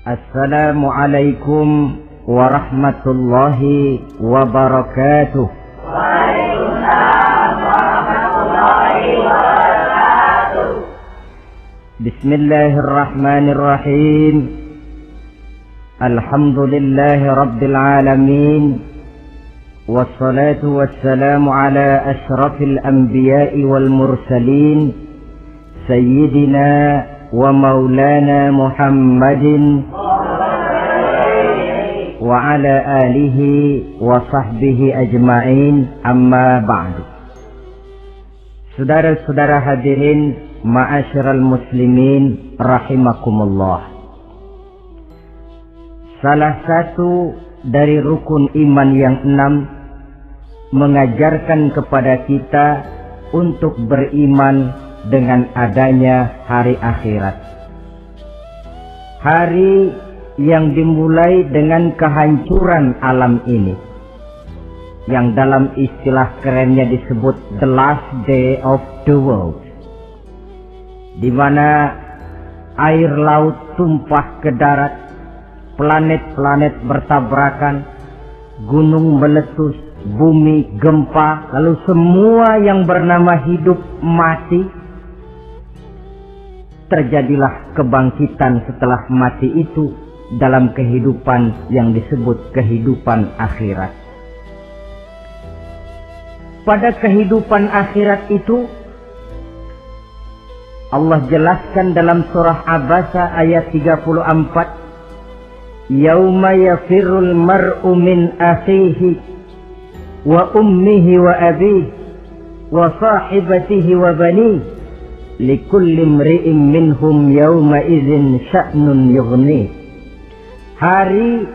Assalamualaikum warahmatullahi wabarakatuh. Waalaikumsalam warahmatullahi wabarakatuh. Bismillahirrahmanirrahim. Alhamdulillahi rabbil alamin. Wassalatu wassalamu ala ashrafil anbiya'i wal mursalin, Sayyidina wa maulana Muhammadin wa ala alihi wa sahbihi ajma'in, amma ba'du. Saudara-saudara hadirin ma'asyiral muslimin rahimakumullah. Salah satu dari rukun iman yang 6 mengajarkan kepada kita untuk beriman dengan adanya hari akhirat. Hari yang dimulai dengan kehancuran alam ini, yang dalam istilah kerennya disebut the last day of the world, di mana air laut tumpah ke darat, planet-planet bertabrakan, gunung meletus, bumi gempa, lalu semua yang bernama hidup mati. Terjadilah kebangkitan setelah mati itu dalam kehidupan yang disebut kehidupan akhirat. Pada kehidupan akhirat itu Allah jelaskan dalam surah Abasa ayat 34, Yauma yafirul mar'u min akhihi wa ummihi wa abihi wa sahibatihi wa banihi likulli imri'in minhum yawma idzin sya'nun yughni. Hari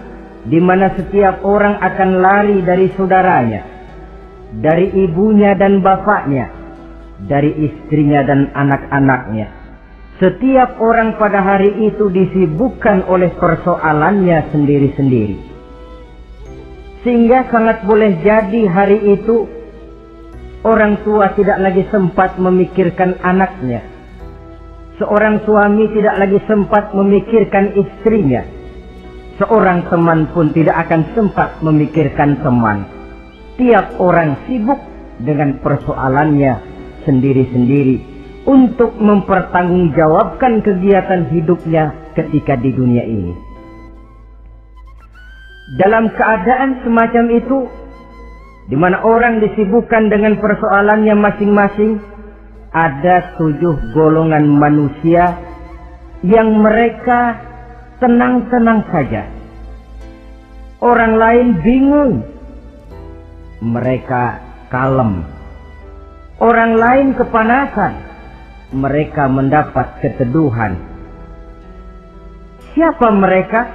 di mana setiap orang akan lari dari saudaranya, dari ibunya dan bapaknya, dari istrinya dan anak-anaknya. Setiap orang pada hari itu disibukkan oleh persoalannya sendiri-sendiri. Sehingga sangat boleh jadi hari itu orang tua tidak lagi sempat memikirkan anaknya. Seorang suami tidak lagi sempat memikirkan istrinya. Seorang teman pun tidak akan sempat memikirkan teman. Tiap orang sibuk dengan persoalannya sendiri-sendiri untuk mempertanggungjawabkan kegiatan hidupnya ketika di dunia ini. Dalam keadaan semacam itu, di mana orang disibukkan dengan persoalannya masing-masing, ada 7 golongan manusia yang mereka tenang-tenang saja. Orang lain bingung, mereka kalem. Orang lain kepanasan, mereka mendapat keteduhan. Siapa mereka?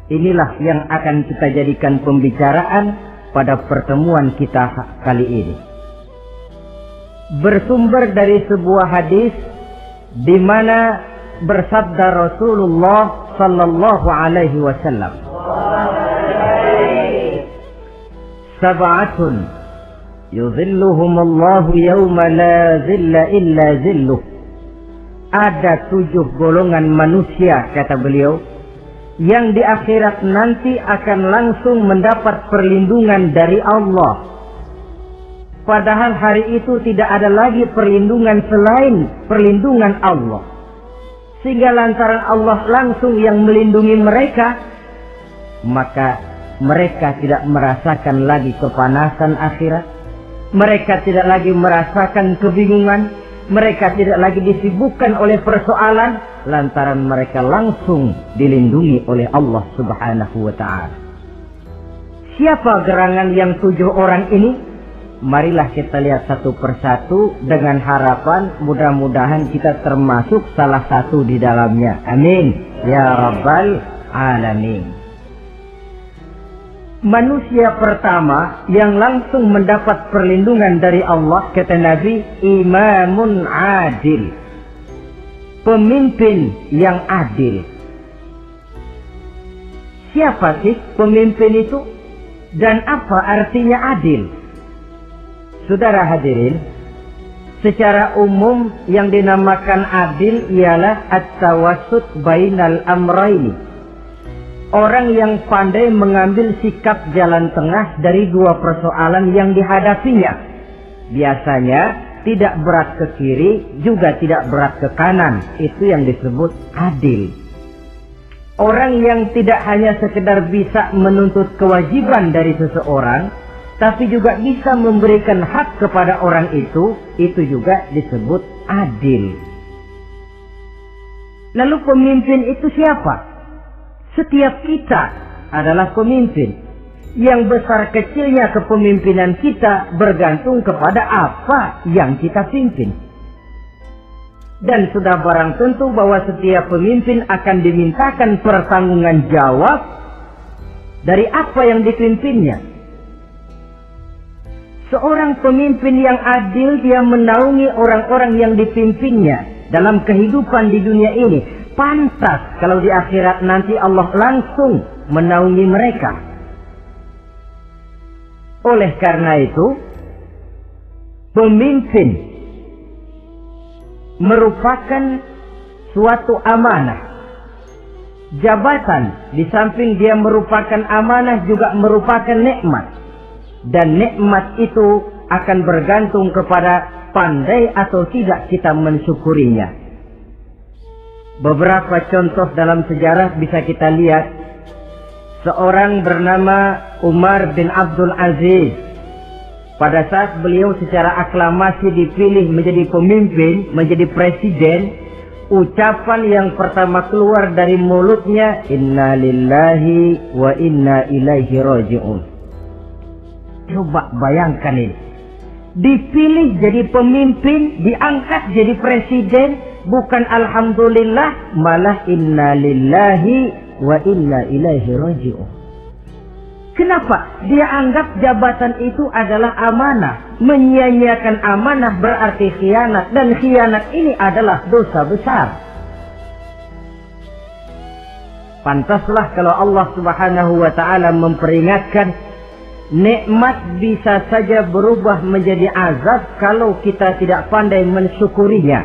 Inilah yang akan kita jadikan pembicaraan pada pertemuan kita kali ini. Bersumber dari sebuah hadis di mana bersabda Rasulullah sallallahu alaihi wasallam, Sab'atun yuzilluhumullahu yawma la zilla illa zilluh. Ada 7 golongan manusia, kata beliau, yang di akhirat nanti akan langsung mendapat perlindungan dari Allah. Padahal hari itu tidak ada lagi perlindungan selain perlindungan Allah. Sehingga lantaran Allah langsung yang melindungi mereka, maka mereka tidak merasakan lagi kepanasan akhirat. Mereka tidak lagi merasakan kebingungan. Mereka tidak lagi disibukkan oleh persoalan, lantaran mereka langsung dilindungi oleh Allah subhanahu wa ta'ala. Siapa gerangan yang 7 orang ini? Marilah kita lihat satu persatu dengan harapan mudah-mudahan kita termasuk salah satu di dalamnya. Amin ya rabbal alamin. Manusia pertama yang langsung mendapat perlindungan dari Allah, kata Nabi, imamun adil. Pemimpin yang adil. Siapa sih pemimpin itu? Dan apa artinya adil? Saudara hadirin, secara umum yang dinamakan adil ialah at-tawassut bainal amraini. Orang yang pandai mengambil sikap jalan tengah dari dua persoalan yang dihadapinya. Biasanya tidak berat ke kiri, juga tidak berat ke kanan. Itu yang disebut adil. Orang yang tidak hanya sekedar bisa menuntut kewajiban dari seseorang, tapi juga bisa memberikan hak kepada orang itu juga disebut adil. Lalu pemimpin itu siapa? Setiap kita adalah pemimpin. Yang besar kecilnya kepemimpinan kita bergantung kepada apa yang kita pimpin. Dan sudah barang tentu bahwa setiap pemimpin akan dimintakan pertanggungan jawab dari apa yang dipimpinnya. Seorang pemimpin yang adil, dia menaungi orang-orang yang dipimpinnya dalam kehidupan di dunia ini. Pantas kalau di akhirat nanti Allah langsung menaungi mereka. Oleh karena itu, pemimpin merupakan suatu amanah. Jabatan di samping dia merupakan amanah juga merupakan nikmat. Dan nikmat itu akan bergantung kepada pandai atau tidak kita mensyukurinya. Beberapa contoh dalam sejarah bisa kita lihat. Seorang bernama Umar bin Abdul Aziz. Pada saat beliau secara aklamasi dipilih menjadi pemimpin, menjadi presiden, ucapan yang pertama keluar dari mulutnya, Inna lillahi wa inna ilaihi raji'un. Coba bayangkan ini. Dipilih jadi pemimpin, diangkat jadi presiden, bukan alhamdulillah, malah inna lillahi wa inna ilaihi raji'un. Kenapa? Dia anggap jabatan itu adalah amanah. Menyia-nyiakan amanah berarti khianat. Dan khianat ini adalah dosa besar. Pantaslah kalau Allah Subhanahu wa ta'ala memperingatkan, nikmat bisa saja berubah menjadi azab kalau kita tidak pandai mensyukurinya.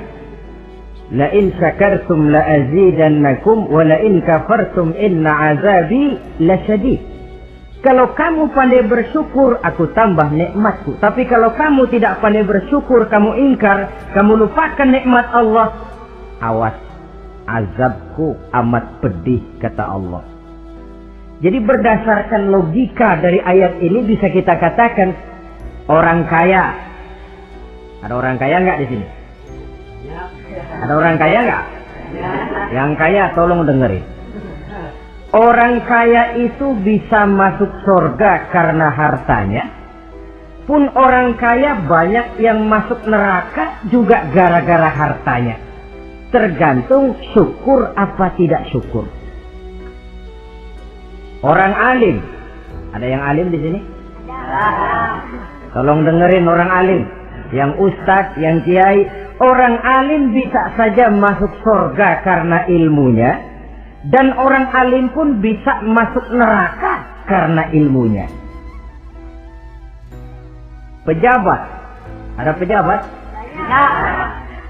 La in syakartum la azidannakum wa la in kafartum inna azabi lasyadid. Kalau kamu pandai bersyukur, aku tambah nikmatku. Tapi kalau kamu tidak pandai bersyukur, kamu ingkar, kamu lupakan nikmat Allah, awas, azabku amat pedih, kata Allah. Jadi berdasarkan logika dari ayat ini bisa kita katakan, orang kaya. Ada orang kaya nggak di sini? Ada orang kaya nggak? Yang kaya tolong dengerin. Orang kaya itu bisa masuk surga karena hartanya. Pun orang kaya banyak yang masuk neraka juga gara-gara hartanya. Tergantung syukur apa tidak syukur. Orang alim. Ada yang alim di sini? Tolong dengerin orang alim. Yang ustadz, yang kiai. Orang alim bisa saja masuk surga karena ilmunya. Dan orang alim pun bisa masuk neraka karena ilmunya. Pejabat. Ada pejabat?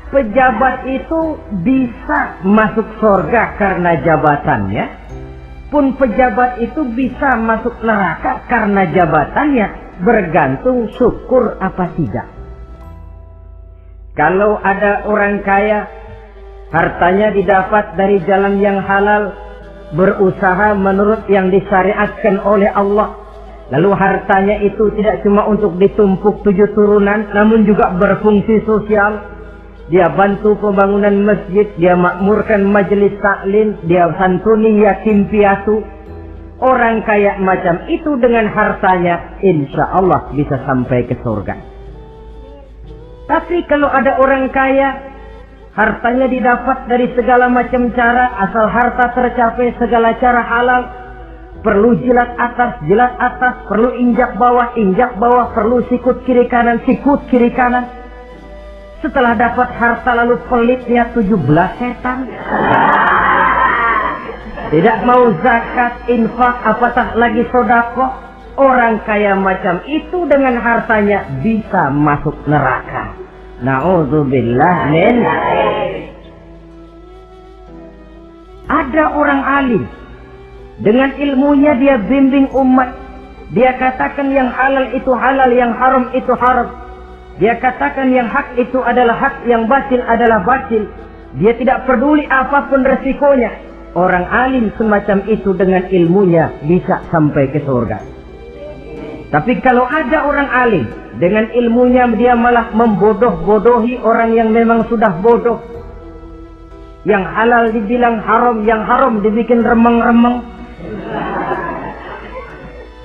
Pejabat itu bisa masuk surga karena jabatannya. Pun pejabat itu bisa masuk neraka karena jabatannya. Bergantung syukur apa tidak. Kalau ada orang kaya, hartanya didapat dari jalan yang halal, berusaha menurut yang disyariatkan oleh Allah. Lalu hartanya itu tidak cuma untuk ditumpuk 7 turunan, namun juga berfungsi sosial. Dia bantu pembangunan masjid, dia makmurkan majelis taklim, dia santuni yatim piatu. Orang kaya macam itu dengan hartanya, insya Allah bisa sampai ke surga. Tapi kalau ada orang kaya, hartanya didapat dari segala macam cara, asal harta tercapai segala cara halal. Perlu jilat atas, perlu injak bawah, perlu sikut kiri kanan, sikut kiri kanan. Setelah dapat harta lalu pelitnya 17 setan. Tidak mau zakat, infak, apatah lagi sedekah. Orang kaya macam itu dengan hartanya bisa masuk neraka. Na'udzubillah min. Ada orang alim, dengan ilmunya dia bimbing umat. Dia katakan yang halal itu halal, yang haram itu haram. Dia katakan yang hak itu adalah hak, yang batil adalah batil. Dia tidak peduli apapun resikonya. Orang alim semacam itu dengan ilmunya bisa sampai ke surga. Tapi kalau ada orang alim, dengan ilmunya dia malah membodoh-bodohi orang yang memang sudah bodoh. Yang halal dibilang haram, yang haram dibikin remeng-remeng.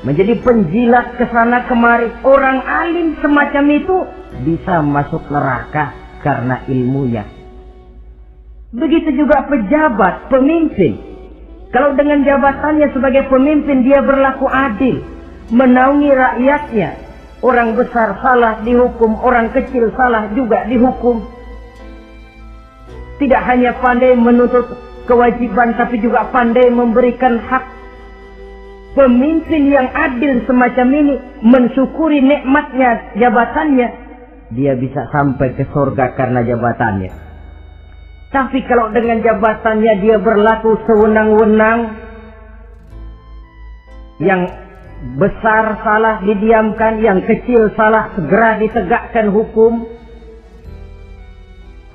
Menjadi penjilat kesana kemari. Orang alim semacam itu bisa masuk neraka karena ilmunya. Begitu juga pejabat, pemimpin. Kalau dengan jabatannya sebagai pemimpin dia berlaku adil, menaungi rakyatnya. Orang besar salah dihukum, orang kecil salah juga dihukum. Tidak hanya pandai menuntut kewajiban, tapi juga pandai memberikan hak. Pemimpin yang adil semacam ini mensyukuri nikmatnya jabatannya, dia bisa sampai ke surga karena jabatannya. Tapi kalau dengan jabatannya dia berlaku sewenang-wenang, yang besar salah didiamkan, yang kecil salah segera ditegakkan hukum,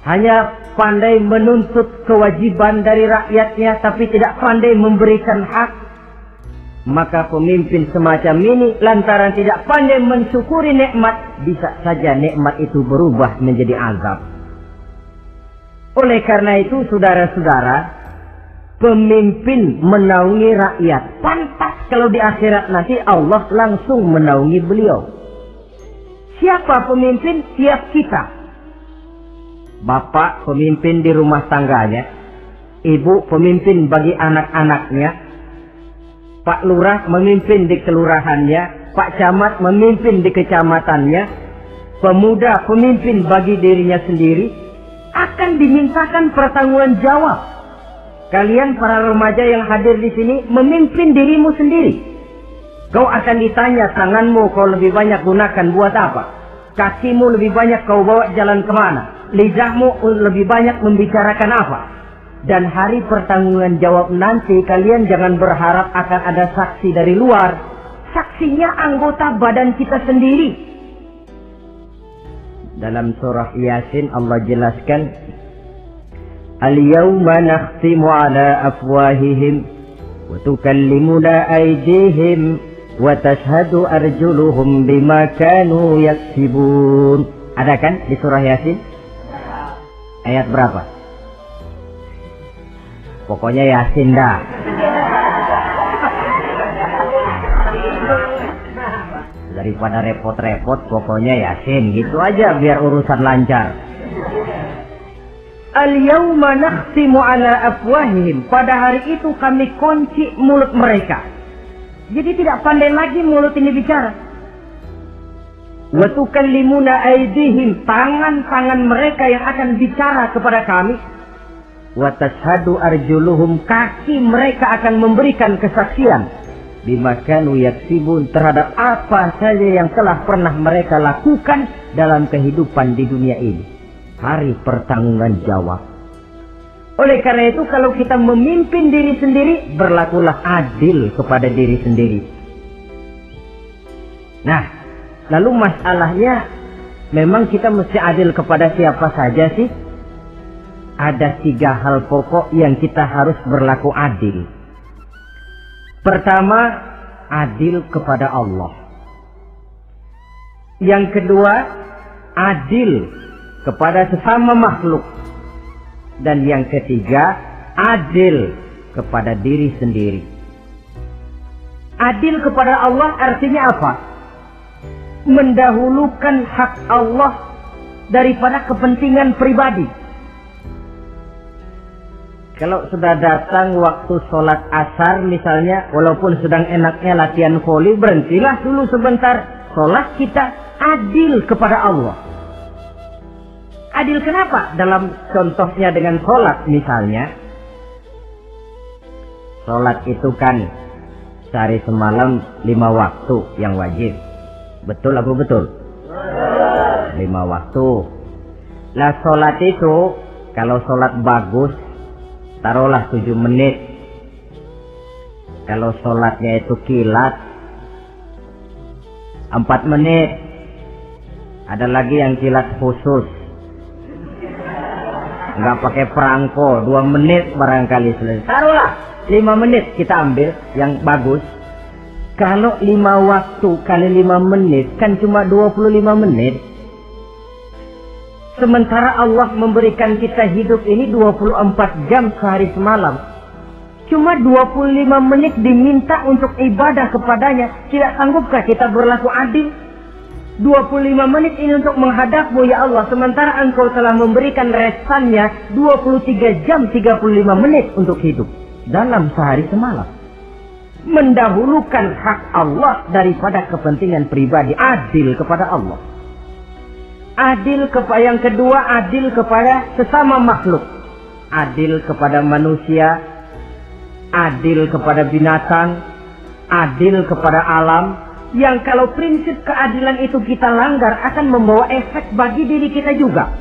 hanya pandai menuntut kewajiban dari rakyatnya tapi tidak pandai memberikan hak, maka pemimpin semacam ini lantaran tidak pandai mensyukuri nikmat, bisa saja nikmat itu berubah menjadi azab. Oleh karena itu, saudara-saudara, pemimpin menaungi rakyat. Pantas kalau di akhirat nanti Allah langsung menaungi beliau. Siapa pemimpin? Tiap kita. Bapak pemimpin di rumah tangganya, ibu pemimpin bagi anak-anaknya, Pak Lurah memimpin di kelurahannya, Pak Camat memimpin di kecamatannya, pemuda pemimpin bagi dirinya sendiri. Akan dimintakan pertanggungan jawab. Kalian para remaja yang hadir di sini memimpin dirimu sendiri. Kau akan ditanya, tanganmu kau lebih banyak gunakan buat apa? Kakimu lebih banyak kau bawa jalan kemana? Lidahmu lebih banyak membicarakan apa? Dan hari pertanggungan jawab nanti kalian jangan berharap akan ada saksi dari luar. Saksinya anggota badan kita sendiri. Dalam surah Yasin Allah jelaskan, Al-yawma nakhtimu ala afwahihim wa tukallimuna aydihim wa tashhadu arjuluhum bima kanu yaksibun. Ada kan di surah Yasin? Ayat berapa? Pokoknya Yasin dah. Daripada repot-repot, pokoknya Yasin gitu aja biar urusan lancar. Al-yawma nakhtimu ala afwahihim. Pada hari itu kami kunci mulut mereka. Jadi tidak pandai lagi mulut ini bicara. Wa tukallimuna aydihim. Tangan-tangan mereka yang akan bicara kepada kami. Wa tashhadu arjuluhum. Kaki mereka akan memberikan kesaksian bima kanu yaksibun, terhadap apa saja yang telah pernah mereka lakukan dalam kehidupan di dunia ini. Hari pertanggungan jawab. Oleh karena itu, kalau kita memimpin diri sendiri, berlakulah adil kepada diri sendiri. Nah, lalu masalahnya, memang kita mesti adil kepada siapa saja sih? Ada 3 hal pokok yang kita harus berlaku adil. Pertama, adil kepada Allah. Yang kedua, adil kepada sesama makhluk. Dan yang ketiga, adil kepada diri sendiri. Adil kepada Allah artinya apa? Mendahulukan hak Allah daripada kepentingan pribadi. Kalau sudah datang waktu sholat asar misalnya, walaupun sedang enaknya latihan voli, berhentilah dulu sebentar. Sholat kita adil kepada Allah. Adil kenapa? Dalam contohnya dengan sholat misalnya. Sholat itu kan sehari semalam 5 waktu yang wajib. Betul apa betul? 5 waktu. Lah sholat itu, kalau sholat bagus, taruhlah 7 menit. Kalau sholatnya itu kilat, 4 menit. Ada lagi yang kilat khusus, nggak pakai perangko, 2 menit barangkali selesai. Taruhlah 5 menit kita ambil yang bagus. Kalau 5 waktu kali 5 menit kan cuma 25 menit. Sementara Allah memberikan kita hidup ini 24 jam sehari semalam. Cuma 25 menit diminta untuk ibadah kepadanya. Tidak sanggupkah kita berlaku adil? 25 menit ini untuk menghadapmu ya Allah. Sementara engkau telah memberikan resannya 23 jam 35 menit untuk hidup dalam sehari semalam. Mendahulukan hak Allah daripada kepentingan pribadi. Adil kepada Allah. Adil kepada yang kedua, adil kepada sesama makhluk. Adil kepada manusia, adil kepada binatang, adil kepada alam. Yang kalau prinsip keadilan itu kita langgar akan membawa efek bagi diri kita juga.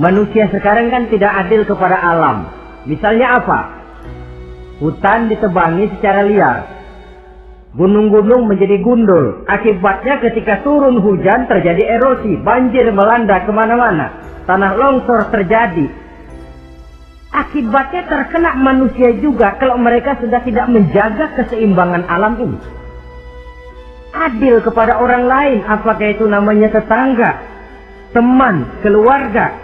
Manusia sekarang kan tidak adil kepada alam. Misalnya apa? Hutan ditebangi secara liar. Gunung-gunung menjadi gundul. Akibatnya ketika turun hujan terjadi erosi. Banjir melanda kemana-mana. Tanah longsor terjadi. Akibatnya terkena manusia juga kalau mereka sudah tidak menjaga keseimbangan alam ini. Adil kepada orang lain. Apakah itu namanya tetangga, teman, keluarga.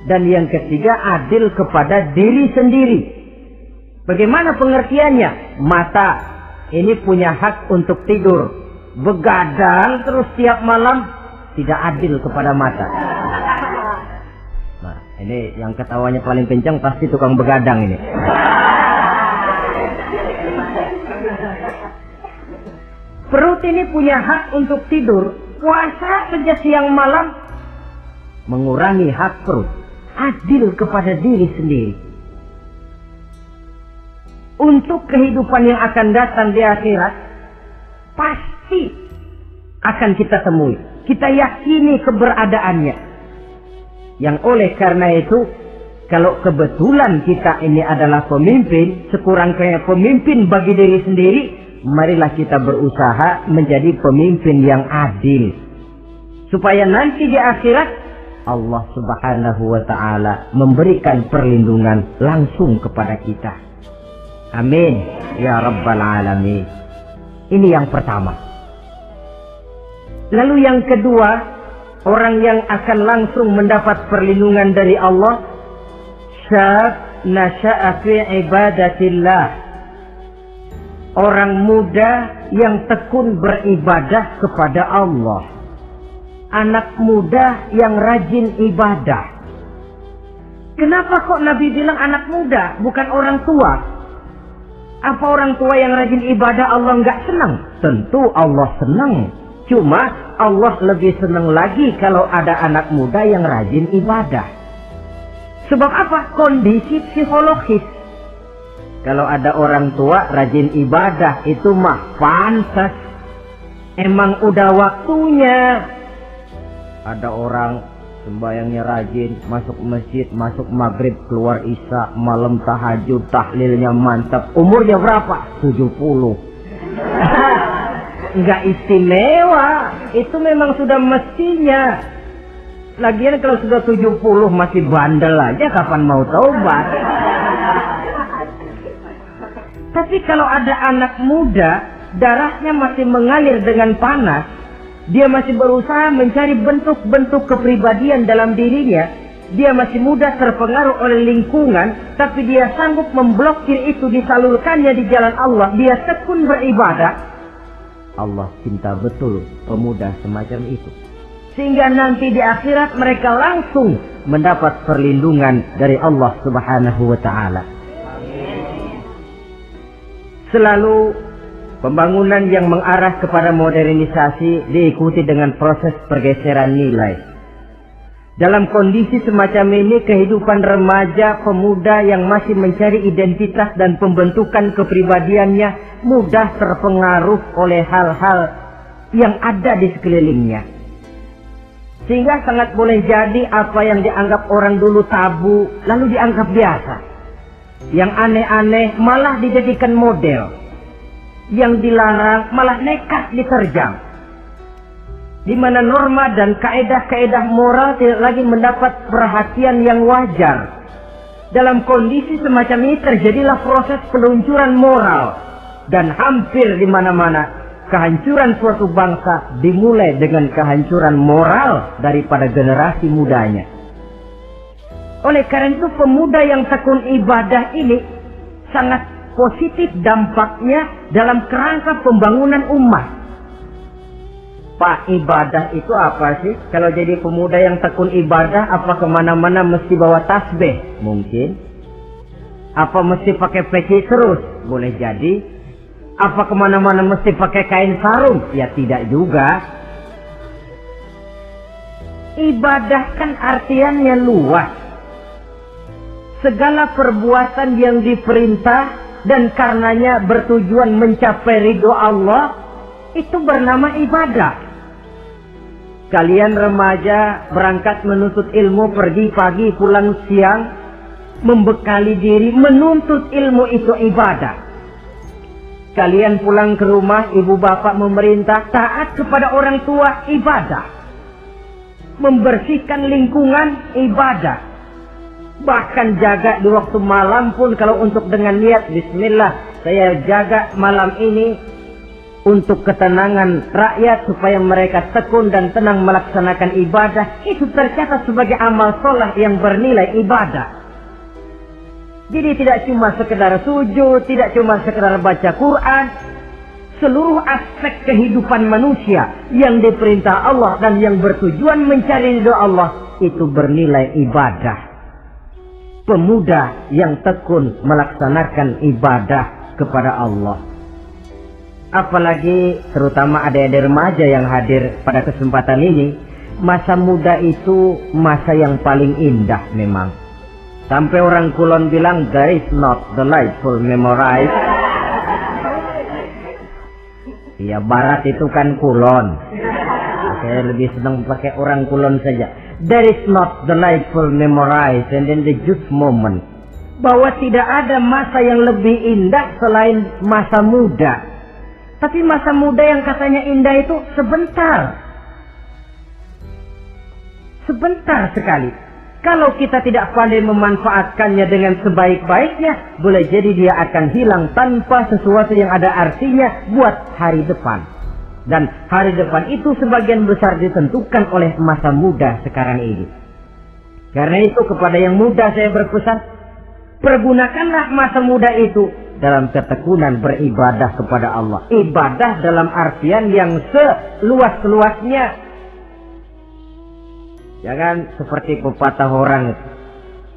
Dan yang ketiga, adil kepada diri sendiri. Bagaimana pengertiannya? Mata ini punya hak untuk tidur. Begadang terus tiap malam, tidak adil kepada mata. Nah, ini yang ketawanya paling kencang pasti tukang begadang ini. Perut ini punya hak untuk tidur. Puasa sejak siang malam, mengurangi hak perut. Adil kepada diri sendiri. Untuk kehidupan yang akan datang di akhirat, pasti akan kita temui. Kita yakini keberadaannya. Yang oleh karena itu, kalau kebetulan kita ini adalah pemimpin, sekurang-kurangnya pemimpin bagi diri sendiri, marilah kita berusaha menjadi pemimpin yang adil. Supaya nanti di akhirat, Allah Subhanahu wa ta'ala memberikan perlindungan langsung kepada kita. Amin ya rabbal alamin. Ini yang pertama. Lalu yang kedua, orang yang akan langsung mendapat perlindungan dari Allah, syab nasha'a fi ibadatillah. Orang muda yang tekun beribadah kepada Allah. Anak muda yang rajin ibadah. Kenapa kok Nabi bilang anak muda, bukan orang tua? Apa orang tua yang rajin ibadah Allah nggak senang? Tentu Allah senang. Cuma Allah lebih senang lagi kalau ada anak muda yang rajin ibadah. Sebab apa? Kondisi psikologis. Kalau ada orang tua rajin ibadah, itu mah pantas. Emang udah waktunya. Ada orang sembayangnya rajin, masuk masjid, masuk maghrib, keluar isya, malam tahajud, tahlilnya mantap. Umurnya berapa? 70. Enggak istimewa. Itu memang sudah mestinya. Lagian kalau sudah 70 masih bandel aja, kapan mau taubat? Tapi kalau ada anak muda, darahnya masih mengalir dengan panas, dia masih berusaha mencari bentuk-bentuk kepribadian dalam dirinya. Dia masih mudah terpengaruh oleh lingkungan, tapi dia sanggup memblokir itu, disalurkannya di jalan Allah. Dia tekun beribadah. Allah cinta betul pemuda semacam itu. Sehingga nanti di akhirat mereka langsung mendapat perlindungan dari Allah Subhanahu wa ta'ala. Selalu pembangunan yang mengarah kepada modernisasi diikuti dengan proses pergeseran nilai. Dalam kondisi semacam ini, kehidupan remaja pemuda yang masih mencari identitas dan pembentukan kepribadiannya mudah terpengaruh oleh hal-hal yang ada di sekelilingnya. Sehingga sangat boleh jadi apa yang dianggap orang dulu tabu, lalu dianggap biasa. Yang aneh-aneh malah dijadikan model. Yang dilarang malah nekat diterjang. Di mana norma dan kaedah-kaedah moral tidak lagi mendapat perhatian yang wajar. Dalam kondisi semacam ini terjadilah proses peluncuran moral. Dan hampir di mana-mana kehancuran suatu bangsa dimulai dengan kehancuran moral daripada generasi mudanya. Oleh karena itu pemuda yang tekun ibadah ini sangat positif dampaknya dalam kerangka pembangunan umat. Pak, ibadah itu apa sih? Kalau jadi pemuda yang tekun ibadah, apa kemana-mana mesti bawa tasbih? Mungkin. Apa mesti pakai peci terus? Boleh jadi. Apa kemana-mana mesti pakai kain sarung? Ya tidak juga. Ibadah kan artiannya luas. Segala perbuatan yang diperintah dan karenanya bertujuan mencapai ridho Allah, itu bernama ibadah. Kalian remaja berangkat menuntut ilmu, pergi pagi pulang siang, membekali diri menuntut ilmu, itu ibadah. Kalian pulang ke rumah, ibu bapak memerintah taat kepada orang tua, ibadah. Membersihkan lingkungan, ibadah. Bahkan jaga di waktu malam pun kalau untuk dengan niat bismillah, saya jaga malam ini untuk ketenangan rakyat supaya mereka tekun dan tenang melaksanakan ibadah, itu tercatat sebagai amal soleh yang bernilai ibadah. Jadi tidak cuma sekedar sujud, tidak cuma sekedar baca Quran. Seluruh aspek kehidupan manusia yang diperintah Allah dan yang bertujuan mencari ridho Allah, itu bernilai ibadah. Pemuda yang tekun melaksanakan ibadah kepada Allah. Apalagi terutama adik-adik remaja yang hadir pada kesempatan ini. Masa muda itu masa yang paling indah memang. Sampai orang Kulon bilang, there is not delightful memorize. Ya Barat itu kan Kulon. Saya lebih senang pakai orang Kulon saja. There is not delightful memorize and then the youth moment. Bahwa tidak ada masa yang lebih indah selain masa muda. Tapi masa muda yang katanya indah itu sebentar. Sebentar sekali. Kalau kita tidak pandai memanfaatkannya dengan sebaik-baiknya, boleh jadi dia akan hilang tanpa sesuatu yang ada artinya buat hari depan. Dan hari depan itu sebagian besar ditentukan oleh masa muda sekarang ini. Karena itu kepada yang muda saya berpesan, pergunakanlah masa muda itu dalam ketekunan beribadah kepada Allah. Ibadah dalam artian yang seluas-luasnya. Jangan seperti pepatah orang,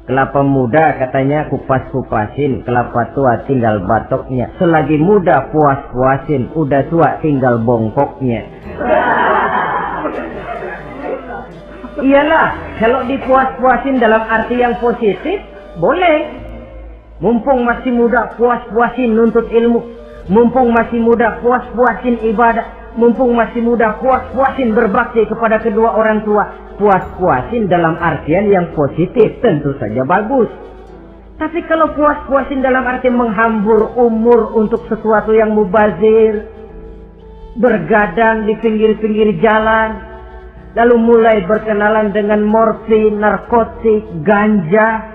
kelapa muda katanya kupas-kupasin, kelapa tua tinggal batoknya. Selagi muda puas-puasin, udah tua tinggal bongkoknya. Iyalah, kalau dipuas-puasin dalam arti yang positif, boleh. Mumpung masih muda, puas-puasin nuntut ilmu. Mumpung masih muda, puas-puasin ibadah. Mumpung masih muda, puas-puasin berbakti kepada kedua orang tua. Puas-puasin dalam artian yang positif tentu saja bagus. Tapi kalau puas-puasin dalam arti menghambur umur untuk sesuatu yang mubazir, bergadang di pinggir-pinggir jalan, lalu mulai berkenalan dengan morfin, narkotik, ganja,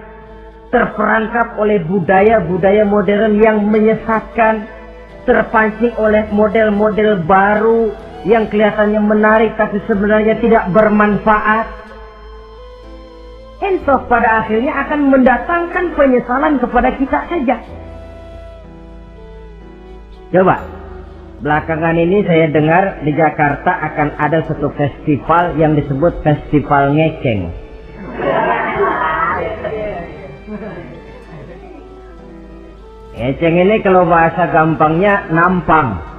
terperangkap oleh budaya-budaya modern yang menyesatkan, terpancing oleh model-model baru yang kelihatannya menarik tapi sebenarnya tidak bermanfaat. Entah pada akhirnya akan mendatangkan penyesalan kepada kita saja. Coba, belakangan ini saya dengar di Jakarta akan ada satu festival yang disebut Festival Ngeceng. Ngeceng ini kalau bahasa gampangnya nampang.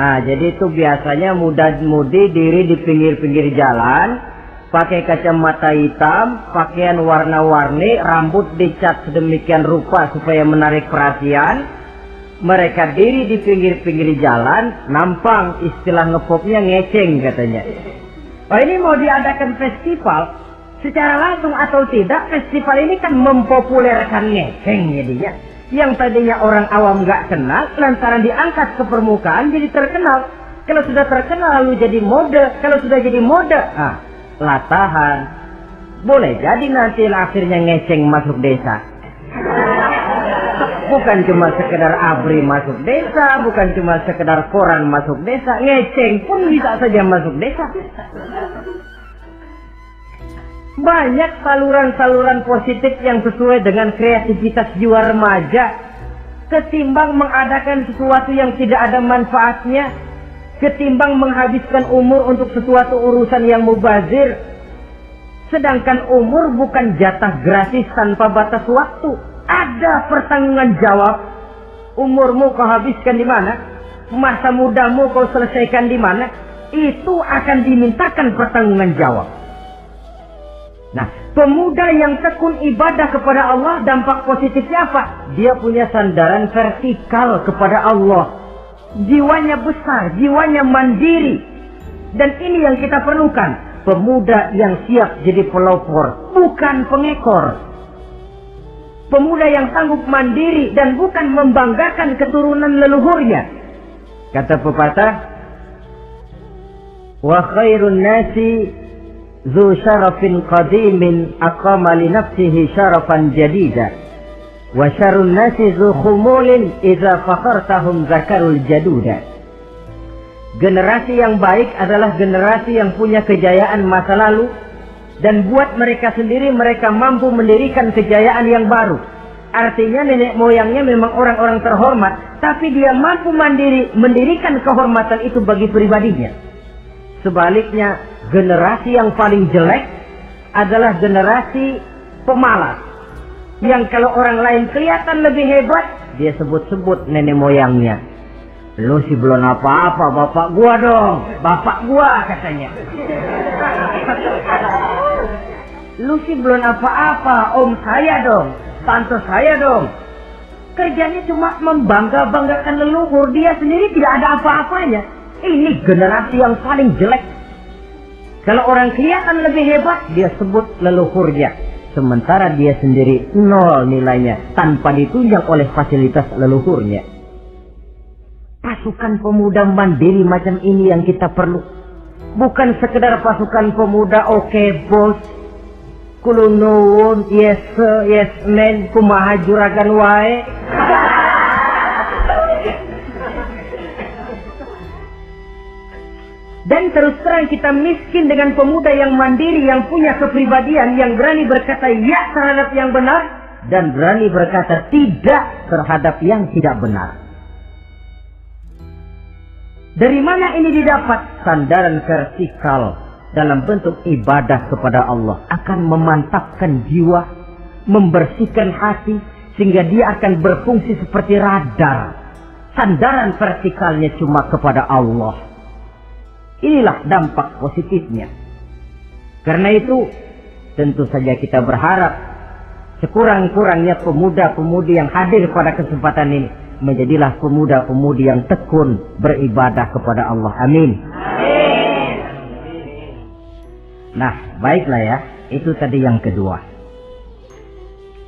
Jadi itu biasanya muda-mudi diri di pinggir-pinggir jalan, pakai kacamata hitam, pakaian warna-warni, rambut dicat sedemikian rupa supaya menarik perhatian. Mereka diri di pinggir-pinggir jalan, nampang, istilah ngepopnya ngeceng katanya. Oh, ini mau diadakan festival, secara langsung atau tidak, festival ini kan mempopulerkan ngeceng jadinya. Yang tadinya orang awam nggak kenal, lantaran diangkat ke permukaan jadi terkenal. Kalau sudah terkenal lalu jadi mode, kalau sudah jadi mode, latahan. Boleh jadi nanti akhirnya ngeceng masuk desa. Bukan cuma sekedar ABRI masuk desa, bukan cuma sekedar koran masuk desa, ngeceng pun bisa saja masuk desa. Banyak saluran-saluran positif yang sesuai dengan kreativitas jiwa remaja. Ketimbang mengadakan sesuatu yang tidak ada manfaatnya, ketimbang menghabiskan umur untuk sesuatu urusan yang mubazir. Sedangkan umur bukan jatah gratis tanpa batas waktu. Ada pertanggungan jawab. Umurmu kau habiskan di mana? Masa mudamu kau selesaikan di mana? Itu akan dimintakan pertanggungan jawab. Nah, pemuda yang tekun ibadah kepada Allah, dampak positifnya apa? Dia punya sandaran vertikal kepada Allah. Jiwanya besar, jiwanya mandiri. Dan ini yang kita perlukan. Pemuda yang siap jadi pelopor, bukan pengekor. Pemuda yang sanggup mandiri dan bukan membanggakan keturunan leluhurnya. Kata pepatah, wa khairun nasi zu syarafin qadimin aqama li nafsihi syarafan jadida. Wa syarun nasi zu khumulin idza fakhartahum zakarul jaduda. Generasi yang baik adalah generasi yang punya kejayaan masa lalu, dan buat mereka sendiri mereka mampu mendirikan kejayaan yang baru. Artinya nenek moyangnya memang orang-orang terhormat, tapi dia mampu mandiri mendirikan kehormatan itu bagi pribadinya. Sebaliknya, generasi yang paling jelek adalah generasi pemalas, yang kalau orang lain kelihatan lebih hebat, dia sebut-sebut nenek moyangnya. Lu sih belum apa-apa, bapak gua dong. Bapak gua katanya. Lu sih belum apa-apa, om saya dong. Tante saya dong. Kerjanya cuma membangga-banggakan leluhur. Dia sendiri tidak ada apa-apanya. Ini generasi yang paling jelek. Kalau orang kelihatan lebih hebat, dia sebut leluhurnya. Sementara dia sendiri nol nilainya, tanpa ditunjang oleh fasilitas leluhurnya. Pasukan pemuda mandiri macam ini yang kita perlu. Bukan sekedar pasukan pemuda oke bos, kulunun, yes sir, yes man, kumaha juragan wae. Dan terus terang kita miskin dengan pemuda yang mandiri, yang punya kepribadian, yang berani berkata ya terhadap yang benar, dan berani berkata tidak terhadap yang tidak benar. Dari mana ini didapat? Sandaran vertikal dalam bentuk ibadah kepada Allah akan memantapkan jiwa, membersihkan hati, sehingga dia akan berfungsi seperti radar. Sandaran vertikalnya cuma kepada Allah. Inilah dampak positifnya. Karena itu, tentu saja kita berharap sekurang-kurangnya pemuda-pemudi yang hadir pada kesempatan ini menjadilah pemuda-pemudi yang tekun beribadah kepada Allah. Amin. Amin. Nah, baiklah ya. Itu tadi yang kedua.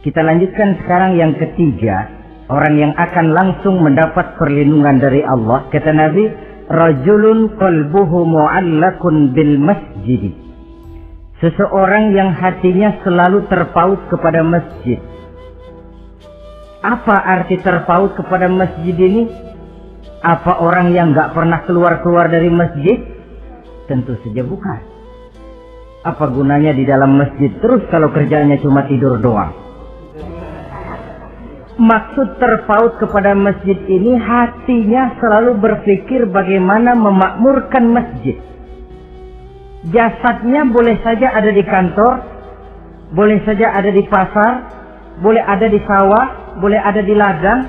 Kita lanjutkan sekarang yang ketiga. Orang yang akan langsung mendapat perlindungan dari Allah. Kata Nabi, rajulun qalbuhu mu'allakun bil masjid. Seseorang yang hatinya selalu terpaut kepada masjid. Apa arti terpaut kepada masjid ini? Apa orang yang gak pernah keluar-keluar dari masjid? Tentu saja bukan. Apa gunanya di dalam masjid terus kalau kerjanya cuma tidur doang? Maksud terpaut kepada masjid ini, hatinya selalu berpikir bagaimana memakmurkan masjid. Jasadnya boleh saja ada di kantor, boleh saja ada di pasar, boleh ada di sawah, boleh ada di ladang,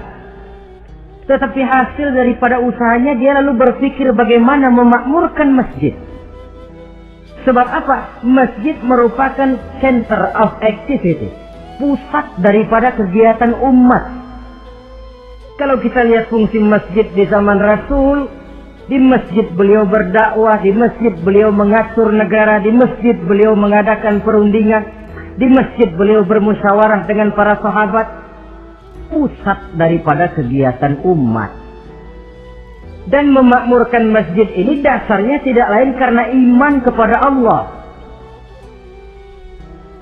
tetapi hasil daripada usahanya dia lalu berpikir bagaimana memakmurkan masjid. Sebab apa? Masjid merupakan center of activity, pusat daripada kegiatan umat. Kalau kita lihat fungsi masjid di zaman Rasul, Di masjid beliau berdakwah, di masjid beliau mengatur negara, di masjid beliau mengadakan perundingan, di masjid beliau bermusyawarah dengan para sahabat. Pusat daripada kegiatan umat. Dan memakmurkan masjid ini dasarnya tidak lain karena iman kepada Allah.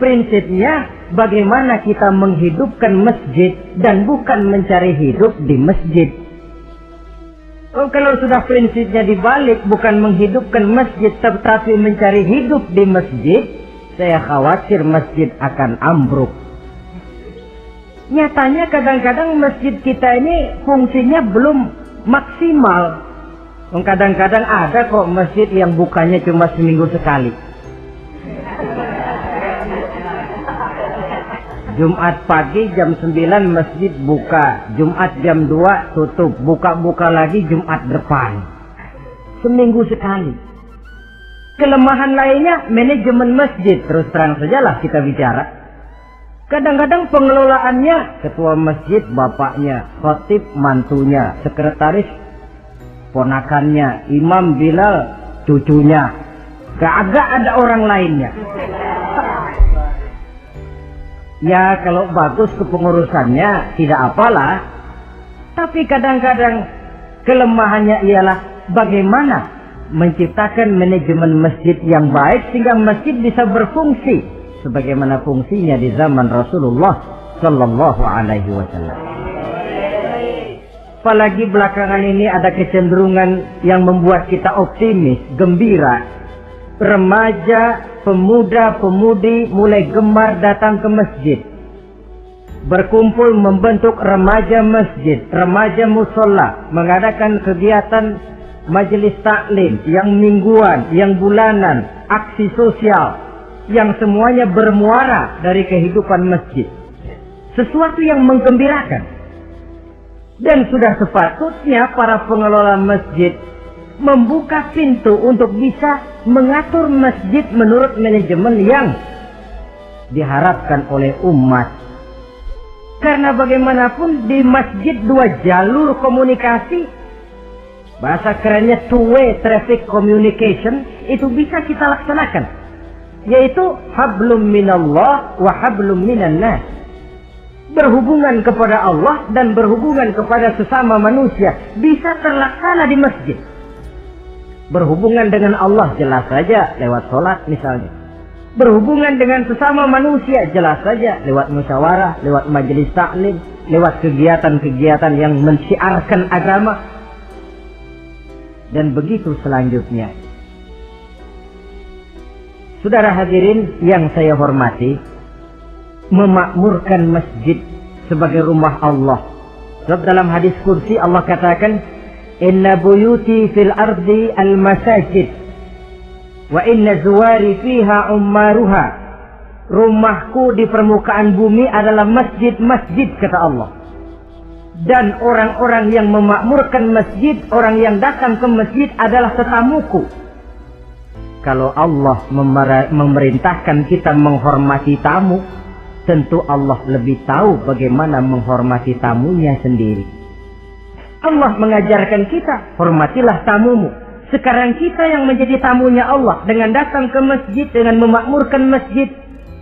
Prinsipnya bagaimana kita menghidupkan masjid dan bukan mencari hidup di masjid. Kalau sudah prinsipnya dibalik, bukan menghidupkan masjid tetapi mencari hidup di masjid, saya khawatir masjid akan ambruk. Nyatanya kadang-kadang masjid kita ini fungsinya belum maksimal. Kadang-kadang ada kok masjid yang bukanya cuma seminggu sekali. Jumat pagi jam 9 masjid buka, Jumat jam 2 tutup, buka-buka lagi Jumat depan. Seminggu sekali. Kelemahan lainnya manajemen masjid, terus terang sajalah kita bicara. Kadang-kadang pengelolaannya ketua masjid bapaknya, khatib mantunya, sekretaris ponakannya, imam Bilal cucunya. Gak ada orang lainnya. Ya kalau bagus kepengurusannya tidak apalah. Tapi kadang-kadang kelemahannya ialah bagaimana menciptakan manajemen masjid yang baik sehingga masjid bisa berfungsi sebagaimana fungsinya di zaman Rasulullah Sallallahu Alaihi Wasallam. Apalagi belakangan ini ada kecenderungan yang membuat kita optimis, gembira. Remaja, pemuda-pemudi mulai gemar datang ke masjid. Berkumpul membentuk remaja masjid, remaja musola, mengadakan kegiatan majelis taklim yang mingguan, yang bulanan, aksi sosial, yang semuanya bermuara dari kehidupan masjid. Sesuatu yang menggembirakan. Dan sudah sepatutnya para pengelola masjid membuka pintu untuk bisa mengatur masjid menurut manajemen yang diharapkan oleh umat. Karena bagaimanapun di masjid dua jalur komunikasi, bahasa kerennya two-way traffic communication, itu bisa kita laksanakan. Yaitu hablum minallah wa hablum minan nas. Berhubungan kepada Allah dan berhubungan kepada sesama manusia bisa terlaksana di masjid. Berhubungan dengan Allah jelas saja lewat sholat misalnya. Berhubungan dengan sesama manusia jelas saja lewat musyawarah, lewat majelis taklim, lewat kegiatan-kegiatan yang mensiarkan agama. Dan begitu selanjutnya. Saudara hadirin yang saya hormati, memakmurkan masjid sebagai rumah Allah. Sebab dalam hadis kursi Allah katakan, inna buyuti fil ardi al masajid wa inna zuwari fiha ummaruha. Rumahku di permukaan bumi adalah masjid-masjid, kata Allah. Dan orang-orang yang memakmurkan masjid, orang yang datang ke masjid adalah tetamuku. Kalau Allah memerintahkan kita menghormati tamu, tentu Allah lebih tahu bagaimana menghormati tamunya sendiri. Allah mengajarkan kita, hormatilah tamumu. Sekarang kita yang menjadi tamunya Allah dengan datang ke masjid, dengan memakmurkan masjid,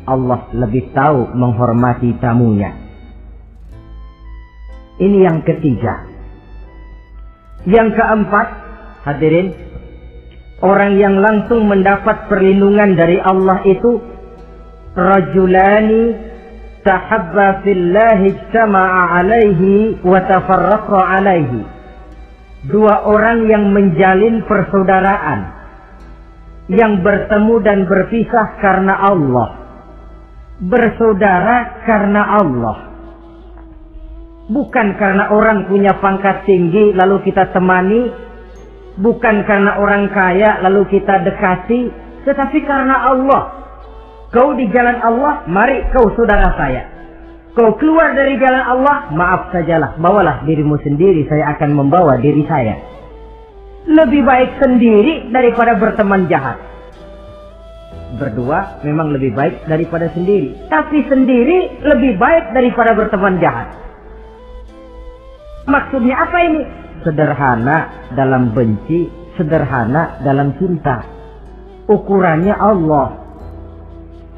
Allah lebih tahu menghormati tamunya. Ini yang ketiga. Yang keempat, hadirin, orang yang langsung mendapat perlindungan dari Allah itu rajulani tahabba fillahi ijtama'a alaihi wa tafarraqa alaihi. Dua orang yang menjalin persaudaraan, yang bertemu dan berpisah karena Allah, bersaudara karena Allah. Bukan karena orang punya pangkat tinggi lalu kita temani, bukan karena orang kaya lalu kita dekati, tetapi karena Allah. Kau di jalan Allah, mari kau saudara saya. Kau keluar dari jalan Allah, maaf sajalah, bawalah dirimu sendiri, saya akan membawa diri saya. Lebih baik sendiri daripada berteman jahat. Berdua memang lebih baik daripada sendiri, tapi sendiri lebih baik daripada berteman jahat. Maksudnya apa ini? Sederhana dalam benci, sederhana dalam cinta. Ukurannya Allah.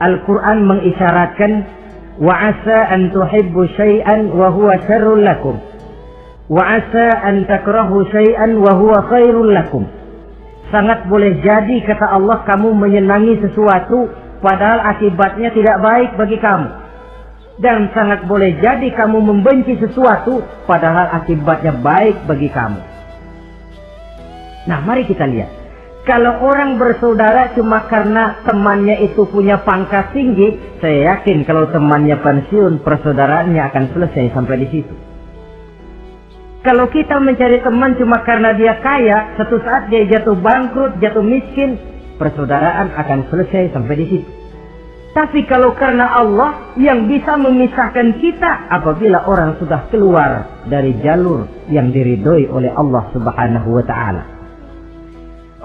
Al-Quran mengisyaratkan, wa asa an tuhibbu syai'an wa huwa syarrul lakum, wa asa an takrahu syai'an wa huwa khairul lakum. Sangat boleh jadi, kata Allah, kamu menyenangi sesuatu padahal akibatnya tidak baik bagi kamu. Dan sangat boleh jadi kamu membenci sesuatu padahal akibatnya baik bagi kamu. Nah, mari kita lihat. Kalau orang bersaudara cuma karena temannya itu punya pangkat tinggi, saya yakin kalau temannya pensiun, persaudaraannya akan selesai sampai di situ. Kalau kita mencari teman cuma karena dia kaya, suatu saat dia jatuh bangkrut, jatuh miskin, persaudaraan akan selesai sampai di situ. Tapi kalau karena Allah yang bisa memisahkan kita apabila orang sudah keluar dari jalur yang diridhoi oleh Allah Subhanahu wa Ta'ala.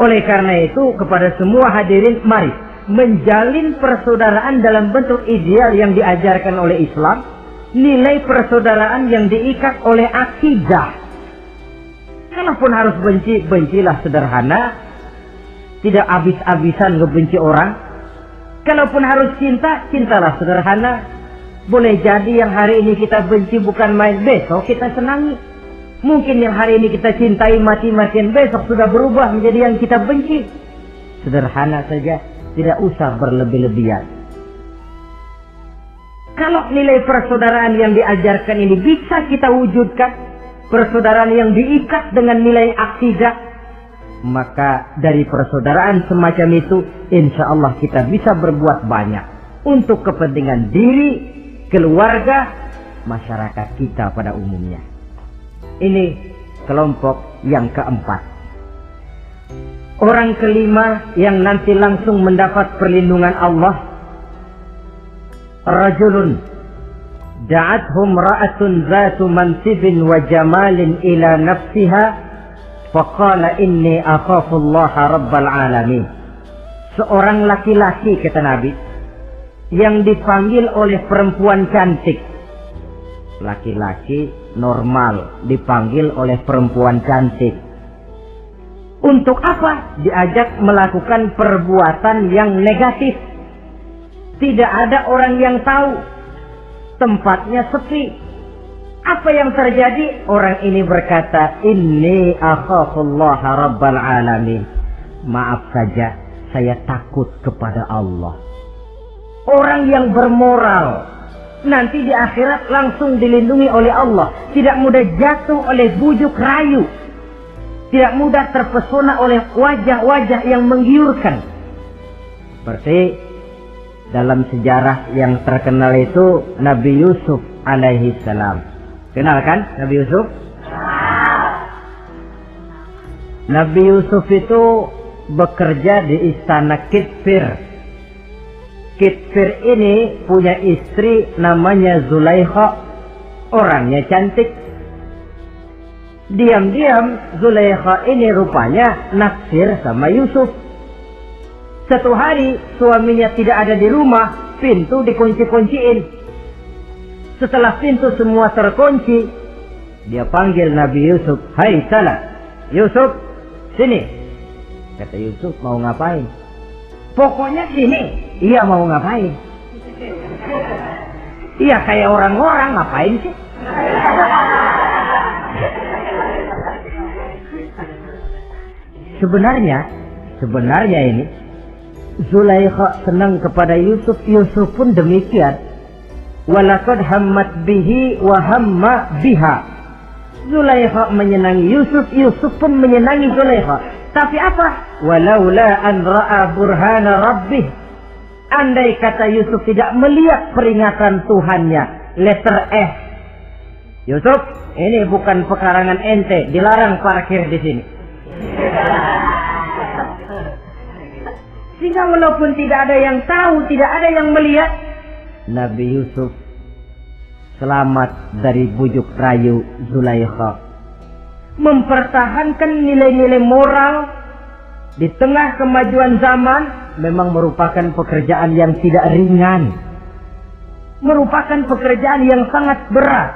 Oleh karena itu, kepada semua hadirin, mari menjalin persaudaraan dalam bentuk ideal yang diajarkan oleh Islam. Nilai persaudaraan yang diikat oleh akidah. Kalaupun harus benci, bencilah sederhana. Tidak habis-habisan ngebenci orang. Kalaupun harus cinta, cintalah sederhana. Boleh jadi yang hari ini kita benci bukan main, besok kita senangi. Mungkin yang hari ini kita cintai mati-matian, besok sudah berubah menjadi yang kita benci. Sederhana saja, tidak usah berlebih-lebihan. Kalau nilai persaudaraan yang diajarkan ini bisa kita wujudkan, persaudaraan yang diikat dengan nilai akidah, maka dari persaudaraan semacam itu, insya Allah kita bisa berbuat banyak untuk kepentingan diri, keluarga, masyarakat kita pada umumnya. Ini kelompok yang keempat. Orang kelima yang nanti langsung mendapat perlindungan Allah, rajulun da'athum ra'atun zatu mansibin wa jamalin ila nafsiha faqala inni akhafullaha rabbal alamin. Seorang laki-laki, kata Nabi, yang dipanggil oleh perempuan cantik. Laki-laki normal dipanggil oleh perempuan cantik. Untuk apa? Diajak melakukan perbuatan yang negatif. Tidak ada orang yang tahu. Tempatnya sepi. Apa yang terjadi? Orang ini berkata, inni akhafullaha rabbal alamin. Maaf saja, saya takut kepada Allah. Orang yang bermoral nanti di akhirat langsung dilindungi oleh Allah. Tidak mudah jatuh oleh bujuk rayu. Tidak mudah terpesona oleh wajah-wajah yang menggiurkan. Seperti dalam sejarah yang terkenal itu Nabi Yusuf alaihi salam. Kenal kan Nabi Yusuf? Nabi Yusuf itu bekerja di istana Kitfir. Kitfir ini punya istri namanya Zulaikha. Orangnya cantik. Diam-diam Zulaikha ini rupanya naksir sama Yusuf. Satu hari suaminya tidak ada di rumah, pintu dikunci-kunciin. Setelah pintu semua terkunci, dia panggil Nabi Yusuf, "Hai salam, Yusuf, sini." Kata Yusuf, "Mau ngapain?" "Pokoknya sini." "Iya, mau ngapain?" "Iya, kayak orang-orang, ngapain sih?" Sebenarnya ini Zulaikha senang kepada Yusuf, Yusuf pun demikian. Walaqad hammat bihi wa hamma biha. Zulaikha menyenangi Yusuf, Yusuf pun menyenangi Zulaikha. Tapi apa? Walaula an ra'a burhana rabbih. Andai kata Yusuf tidak melihat peringatan Tuhannya, letter S. Yusuf, ini bukan pekarangan ente, dilarang parkir di sini. Sehingga walaupun tidak ada yang tahu, tidak ada yang melihat, Nabi Yusuf selamat dari bujuk rayu Zulaikha. Mempertahankan nilai-nilai moral di tengah kemajuan zaman memang merupakan pekerjaan yang tidak ringan. Merupakan pekerjaan yang sangat berat.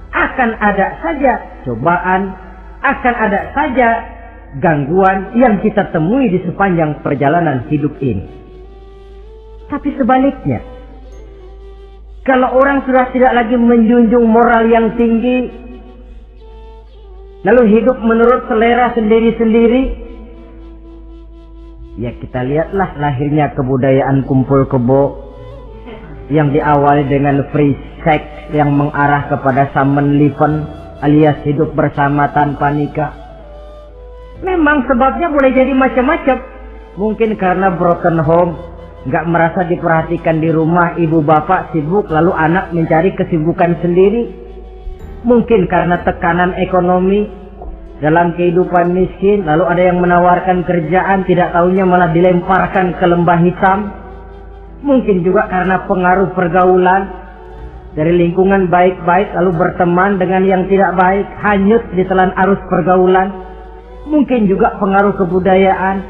Akan ada saja cobaan, akan ada saja gangguan yang kita temui di sepanjang perjalanan hidup ini. Tapi sebaliknya, kalau orang sudah tidak lagi menjunjung moral yang tinggi, lalu hidup menurut selera sendiri-sendiri, ya kita lihatlah lahirnya kebudayaan kumpul kebo yang diawali dengan free sex yang mengarah kepada summon living alias hidup bersama tanpa nikah. Memang sebabnya boleh jadi macam-macam. Mungkin karena broken home, nggak merasa diperhatikan di rumah, ibu bapak sibuk lalu anak mencari kesibukan sendiri. Mungkin karena tekanan ekonomi dalam kehidupan miskin, lalu ada yang menawarkan kerjaan, tidak tahunya malah dilemparkan ke lembah hitam. Mungkin juga karena pengaruh pergaulan dari lingkungan baik-baik lalu berteman dengan yang tidak baik, hanyut di telan arus pergaulan. Mungkin juga pengaruh kebudayaan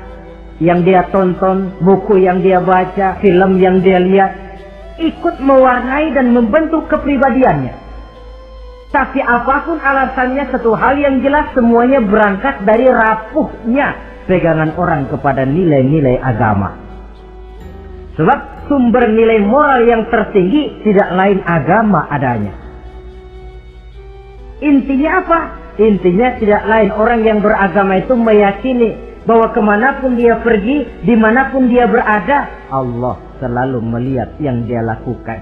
yang dia tonton, buku yang dia baca, film yang dia lihat, ikut mewarnai dan membentuk kepribadiannya. Tapi apapun alasannya, satu hal yang jelas, semuanya berangkat dari rapuhnya pegangan orang kepada nilai-nilai agama. Sebab sumber nilai moral yang tertinggi tidak lain agama adanya. Intinya apa? Intinya tidak lain, orang yang beragama itu meyakini bahwa kemanapun dia pergi, dimanapun dia berada, Allah selalu melihat yang dia lakukan.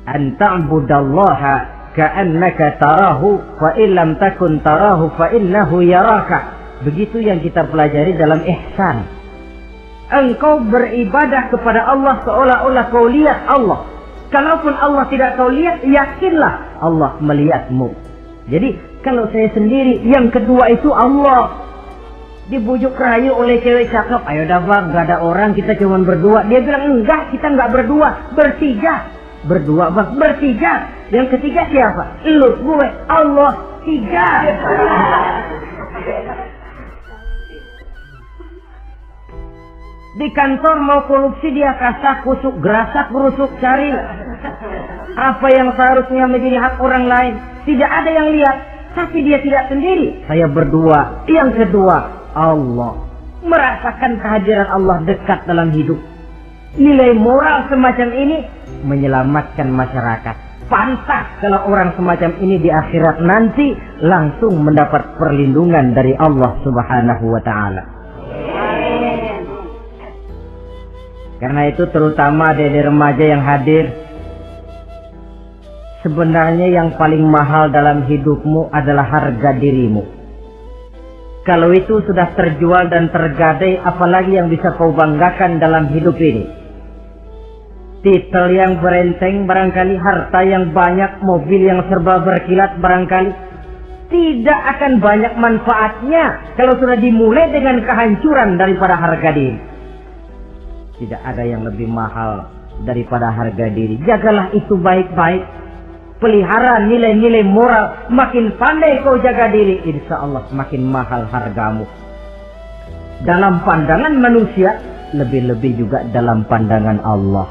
An ta'budallaha ka'annaka tarahu fa illam takun tarahu fa innahu yaraka. Begitu yang kita pelajari dalam ihsan. Engkau beribadah kepada Allah seolah-olah kau lihat Allah. Kalaupun Allah tidak kau lihat, yakinlah Allah melihatmu. Jadi kalau saya sendiri, yang kedua itu Allah. Dibujuk rayu oleh cewek cakep, ayo dah bang, gak ada orang, kita cuma berdua. Dia bilang enggak, kita enggak berdua, bertiga. Berdua bang, bertiga. Yang ketiga siapa? Lu, gue, Allah, tiga. Di kantor mau korupsi, dia kasak kusuk, gerasak gerusuk, cari apa yang seharusnya menjadi hak orang lain. Tidak ada yang lihat, tapi dia tidak sendiri. Saya berdua. Yang kedua, Allah. Merasakan kehadiran Allah dekat dalam hidup. Nilai moral semacam ini menyelamatkan masyarakat. Pantas kalau orang semacam ini di akhirat nanti langsung mendapat perlindungan dari Allah Subhanahu wa ta'ala. Karena itu terutama adik-adik remaja yang hadir, sebenarnya yang paling mahal dalam hidupmu adalah harga dirimu. Kalau itu sudah terjual dan tergadai, apalagi yang bisa kau banggakan dalam hidup ini? Titel yang berenteng barangkali, harta yang banyak, mobil yang serba berkilat barangkali. Tidak akan banyak manfaatnya kalau sudah dimulai dengan kehancuran daripada harga diri. Tidak ada yang lebih mahal daripada harga diri. Jagalah itu baik-baik. Pelihara nilai-nilai moral. Makin pandai kau jaga diri, insya Allah makin mahal hargamu. Dalam pandangan manusia, lebih-lebih juga dalam pandangan Allah.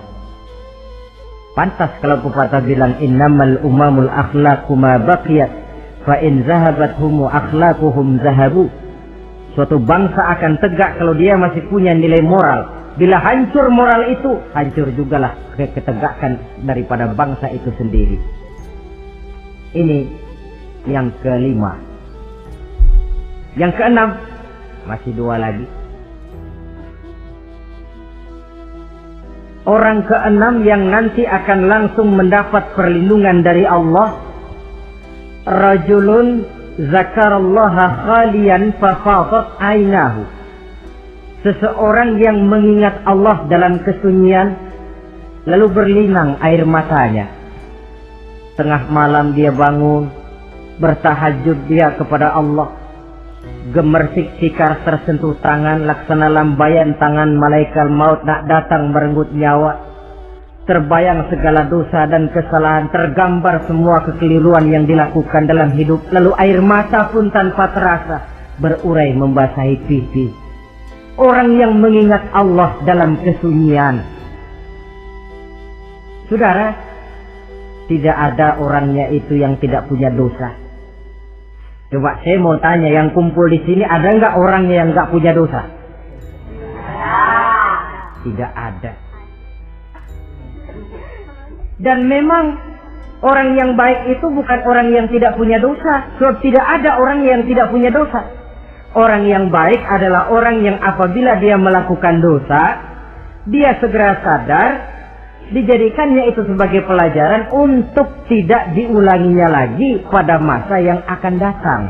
Pantas kalau pepatah bilang, innamal umamul akhlaqu ma baqiyat, fa in zahabat humu akhlaquhum zahabu. Suatu bangsa akan tegak kalau dia masih punya nilai moral. Bila hancur moral itu, hancur jugalah ketegakan daripada bangsa itu sendiri. Ini yang kelima. Yang keenam, masih dua lagi. Orang keenam yang nanti akan langsung mendapat perlindungan dari Allah. Rajulun zakarallaha khalian fafadat ainahu. Seseorang yang mengingat Allah dalam kesunyian, lalu berlinang air matanya. Tengah malam dia bangun, bertahajud dia kepada Allah. Gemersik sikar tersentuh tangan, laksana lambaian tangan malaikat maut nak datang merenggut nyawa. Terbayang segala dosa dan kesalahan, tergambar semua kekeliruan yang dilakukan dalam hidup. Lalu air mata pun tanpa terasa berurai membasahi pipi. Orang yang mengingat Allah dalam kesunyian. Saudara, tidak ada orangnya itu yang tidak punya dosa. Coba saya mau tanya, yang kumpul di sini ada nggak orang yang nggak punya dosa? Tidak ada. Dan memang orang yang baik itu bukan orang yang tidak punya dosa. Sebab tidak ada orang yang tidak punya dosa. Orang yang baik adalah orang yang apabila dia melakukan dosa, dia segera sadar, dijadikannya itu sebagai pelajaran untuk tidak diulanginya lagi pada masa yang akan datang.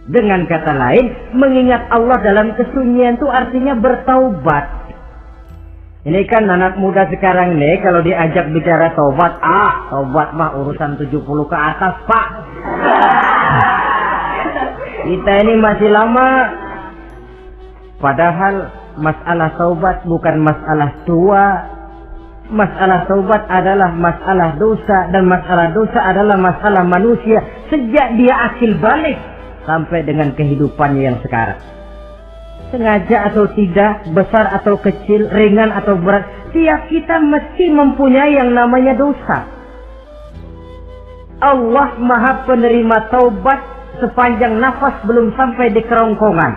Dengan kata lain, mengingat Allah dalam kesunyian itu artinya bertaubat. Ini kan anak muda sekarang nih, kalau diajak bicara taubat, taubat mah urusan 70 ke atas, Pak. Kita ini masih lama. Padahal masalah taubat bukan masalah tua. Masalah taubat adalah masalah dosa, dan masalah dosa adalah masalah manusia sejak dia akil balik sampai dengan kehidupannya yang sekarang. Sengaja atau tidak, besar atau kecil, ringan atau berat, tiap kita mesti mempunyai yang namanya dosa. Allah Maha Penerima taubat sepanjang nafas belum sampai di kerongkongan.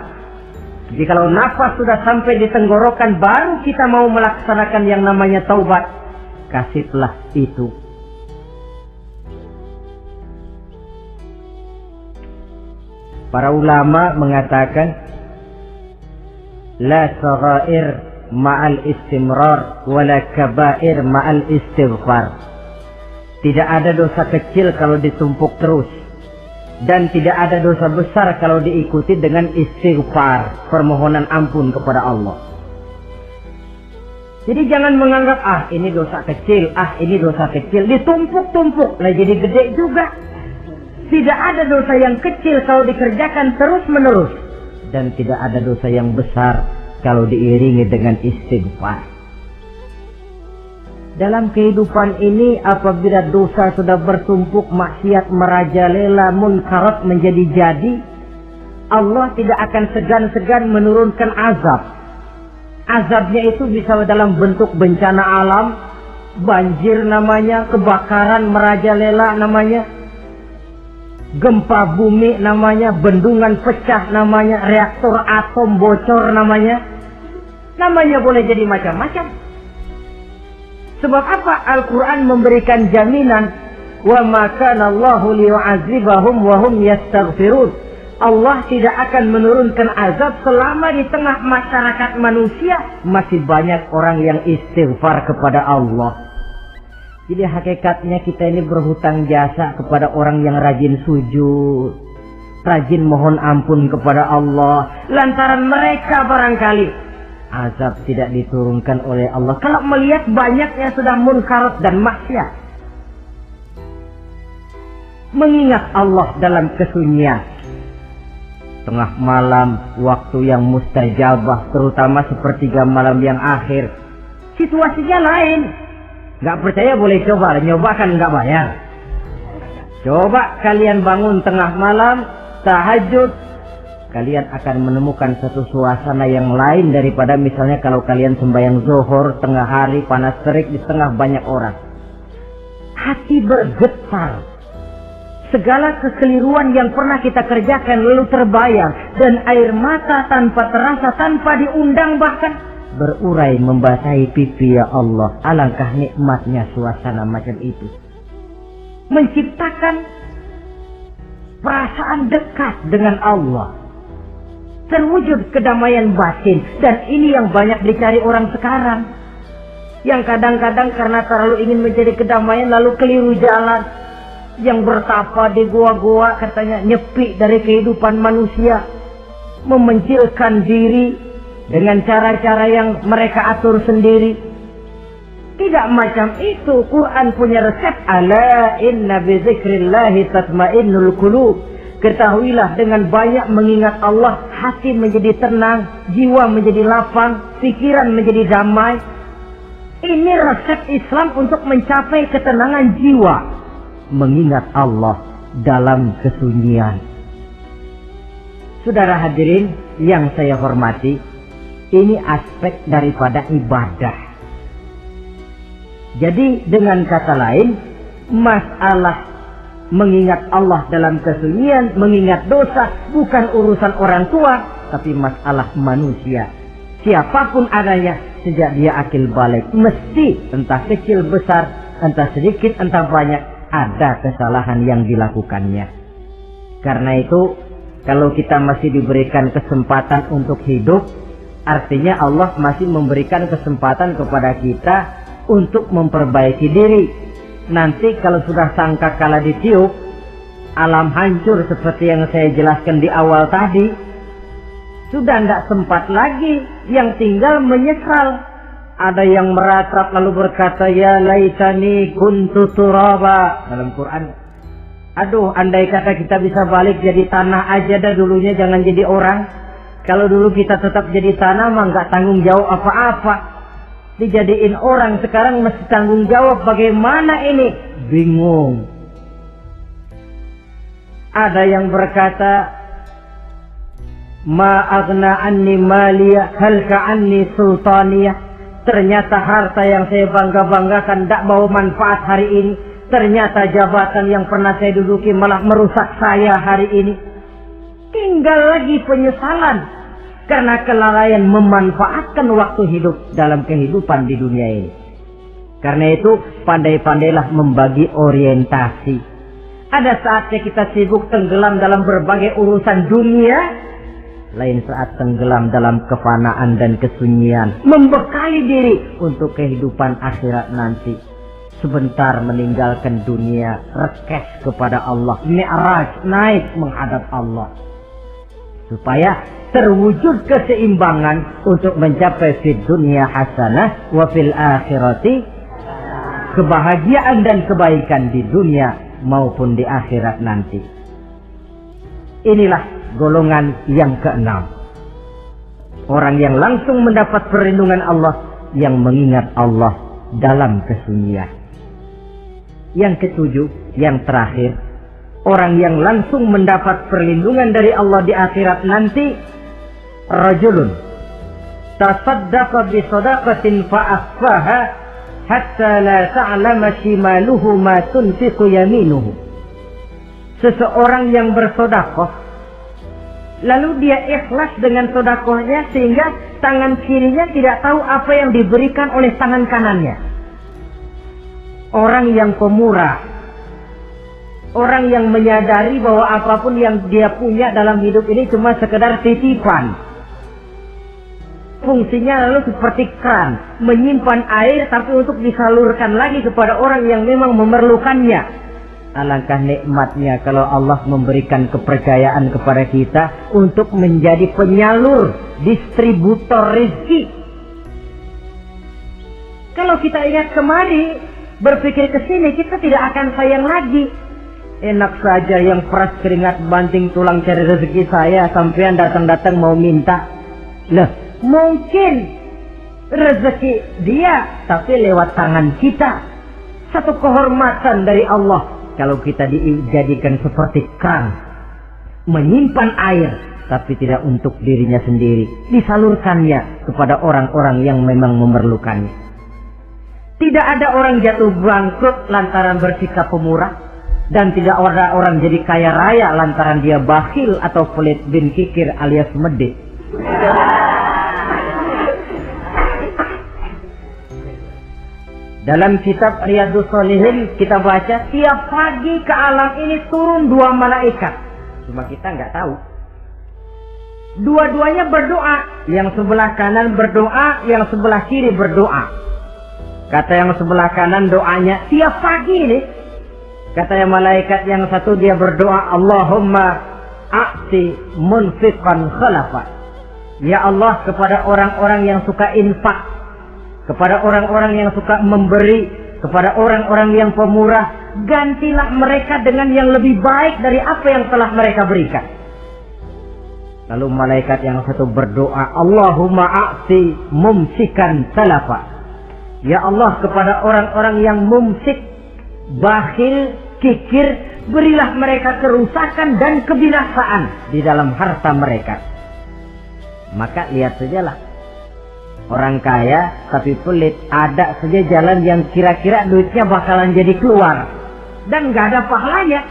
Jadi kalau nafas sudah sampai di tenggorokan, baru kita mau melaksanakan yang namanya taubat. Kasihlah itu. Para ulama mengatakan, la saghair ma'al istimrar, wala kabair ma'al istighfar. Tidak ada dosa kecil kalau ditumpuk terus. Dan tidak ada dosa besar kalau diikuti dengan istighfar, permohonan ampun kepada Allah. Jadi jangan menganggap, ini dosa kecil, ini dosa kecil, ditumpuk-tumpuk, lah jadi gede juga. Tidak ada dosa yang kecil kalau dikerjakan terus-menerus. Dan tidak ada dosa yang besar kalau diiringi dengan istighfar. Dalam kehidupan ini, apabila dosa sudah bertumpuk, maksiat merajalela, munkarat menjadi-jadi, Allah tidak akan segan-segan menurunkan azab. Azabnya itu bisa dalam bentuk bencana alam, banjir namanya, kebakaran merajalela namanya, gempa bumi namanya, bendungan pecah namanya, reaktor atom bocor namanya. Namanya boleh jadi macam-macam. Sebab apa? Al-Quran memberikan jaminan, wa ma kana Allahu liyu'adzibahum wa hum yastaghfirun. Allah tidak akan menurunkan azab selama di tengah masyarakat manusia masih banyak orang yang istighfar kepada Allah. Jadi hakikatnya kita ini berhutang jasa kepada orang yang rajin sujud, rajin mohon ampun kepada Allah. Lantaran mereka barangkali azab tidak diturunkan oleh Allah kalau melihat banyaknya sudah munkarat dan maksiat. Mengingat Allah dalam kesunyian, tengah malam, waktu yang mustajabah, terutama sepertiga malam yang akhir, situasinya lain. Gak percaya boleh coba, nyoba kan gak bayar. Coba kalian bangun tengah malam, tahajud, kalian akan menemukan satu suasana yang lain daripada misalnya kalau kalian sembahyang zuhur tengah hari panas terik di tengah banyak orang. Hati bergetar. Segala kekeliruan yang pernah kita kerjakan lalu terbayang, dan air mata tanpa terasa, tanpa diundang bahkan berurai membasahi pipi. Ya Allah, alangkah nikmatnya suasana macam itu. Menciptakan perasaan dekat dengan Allah. Terwujud kedamaian batin, dan ini yang banyak dicari orang sekarang. Yang kadang-kadang karena terlalu ingin mencari kedamaian lalu keliru jalan. Yang bertapa di gua-gua katanya nyepi dari kehidupan manusia, memencilkan diri dengan cara-cara yang mereka atur sendiri. Tidak macam itu. Quran punya resep. Ala inna bi dzikrillahi tatmainnul qulub. Ketahuilah, dengan banyak mengingat Allah, hati menjadi tenang, jiwa menjadi lapang, pikiran menjadi damai. Ini resep Islam untuk mencapai ketenangan jiwa. Mengingat Allah dalam kesunyian. Saudara hadirin yang saya hormati, ini aspek daripada ibadah. Jadi dengan kata lain, masalah Mengingat Allah dalam kesunyian, mengingat dosa, bukan urusan orang tua, tapi masalah manusia. Siapapun adanya, sejak dia akil balik, mesti entah kecil besar, entah sedikit entah banyak, ada kesalahan yang dilakukannya. Karena itu, kalau kita masih diberikan kesempatan untuk hidup, artinya Allah masih memberikan kesempatan kepada kita untuk memperbaiki diri. Nanti kalau sudah sangka kalah ditiup, alam hancur seperti yang saya jelaskan di awal tadi, sudah tidak sempat lagi, yang tinggal menyesal. Ada yang meratap lalu berkata, ya laitani kuntu turaba, dalam Quran. Aduh, andai kata kita bisa balik jadi tanah aja dah dulunya, jangan jadi orang. Kalau dulu kita tetap jadi tanah mah nggak tanggung jawab apa-apa. Dijadiin orang sekarang mesti tanggung jawab, bagaimana ini? Bingung. Ada yang berkata, ma aghna anni maliya halka anni sultaniyah. Ternyata harta yang saya bangga-banggakan tidak bawa manfaat hari ini. Ternyata jabatan yang pernah saya duduki malah merusak saya hari ini. Tinggal lagi penyesalan karena kelalaian memanfaatkan waktu hidup dalam kehidupan di dunia ini. Karena itu pandai-pandailah membagi orientasi. Ada saatnya kita sibuk tenggelam dalam berbagai urusan dunia, lain saat tenggelam dalam kefanaan dan kesunyian, membekali diri untuk kehidupan akhirat nanti. Sebentar meninggalkan dunia, rekes kepada Allah, mi'raj, naik menghadap Allah, supaya terwujud keseimbangan untuk mencapai fid dunia hasanah wa fil akhirati, kebahagiaan dan kebaikan di dunia maupun di akhirat nanti. Inilah golongan yang keenam, orang yang langsung mendapat perlindungan Allah, yang mengingat Allah dalam kesunyian. Yang ketujuh, yang terakhir, orang yang langsung mendapat perlindungan dari Allah di akhirat nanti, rajulun tasaddaqa bi sadaqatin fa akhfaha hatta la ta'lama shimaluhu ma tunfiqu yaminuhu. Seseorang yang bersedekah, lalu dia ikhlas dengan sedekahnya sehingga tangan kirinya tidak tahu apa yang diberikan oleh tangan kanannya. Orang yang pemurah, orang yang menyadari bahwa apapun yang dia punya dalam hidup ini cuma sekedar titipan. Fungsinya lalu seperti keran, menyimpan air tapi untuk disalurkan lagi kepada orang yang memang memerlukannya. Alangkah nikmatnya kalau Allah memberikan kepercayaan kepada kita untuk menjadi penyalur, distributor rezeki. Kalau kita ingat kemari, berpikir ke sini, kita tidak akan sayang lagi. Enak saja yang peras keringat banting tulang cari rezeki saya, sampean datang-datang mau minta. Lah, mungkin rezeki dia, tapi lewat tangan kita. Satu kehormatan dari Allah kalau kita dijadikan seperti keran, menyimpan air, tapi tidak untuk dirinya sendiri, disalurkannya kepada orang-orang yang memang memerlukannya. Tidak ada orang jatuh bangkrut lantaran bersikap pemurah, dan tidak ada orang jadi kaya raya lantaran dia bakhil atau pelit bin kikir alias medit. Dalam kitab Riyadhus Shalihin kita baca, tiap pagi ke alam ini turun dua malaikat. Cuma kita nggak tahu. Dua-duanya berdoa, yang sebelah kanan berdoa, yang sebelah kiri berdoa. Kata yang sebelah kanan doanya tiap pagi ini. Kata yang malaikat yang satu dia berdoa, Allahumma a'ti munfiqan khalafa. Ya Allah, kepada orang-orang yang suka infak, kepada orang-orang yang suka memberi, kepada orang-orang yang pemurah, gantilah mereka dengan yang lebih baik dari apa yang telah mereka berikan. Lalu malaikat yang satu berdoa, Allahumma a'ti mumsikan salafa. Ya Allah, kepada orang-orang yang mumsik, bakhil, kikir, berilah mereka kerusakan dan kebinasaan di dalam harta mereka. Maka lihat sajalah, orang kaya tapi pelit, ada saja jalan yang kira-kira duitnya bakalan jadi keluar. dan nggak ada pahalanya.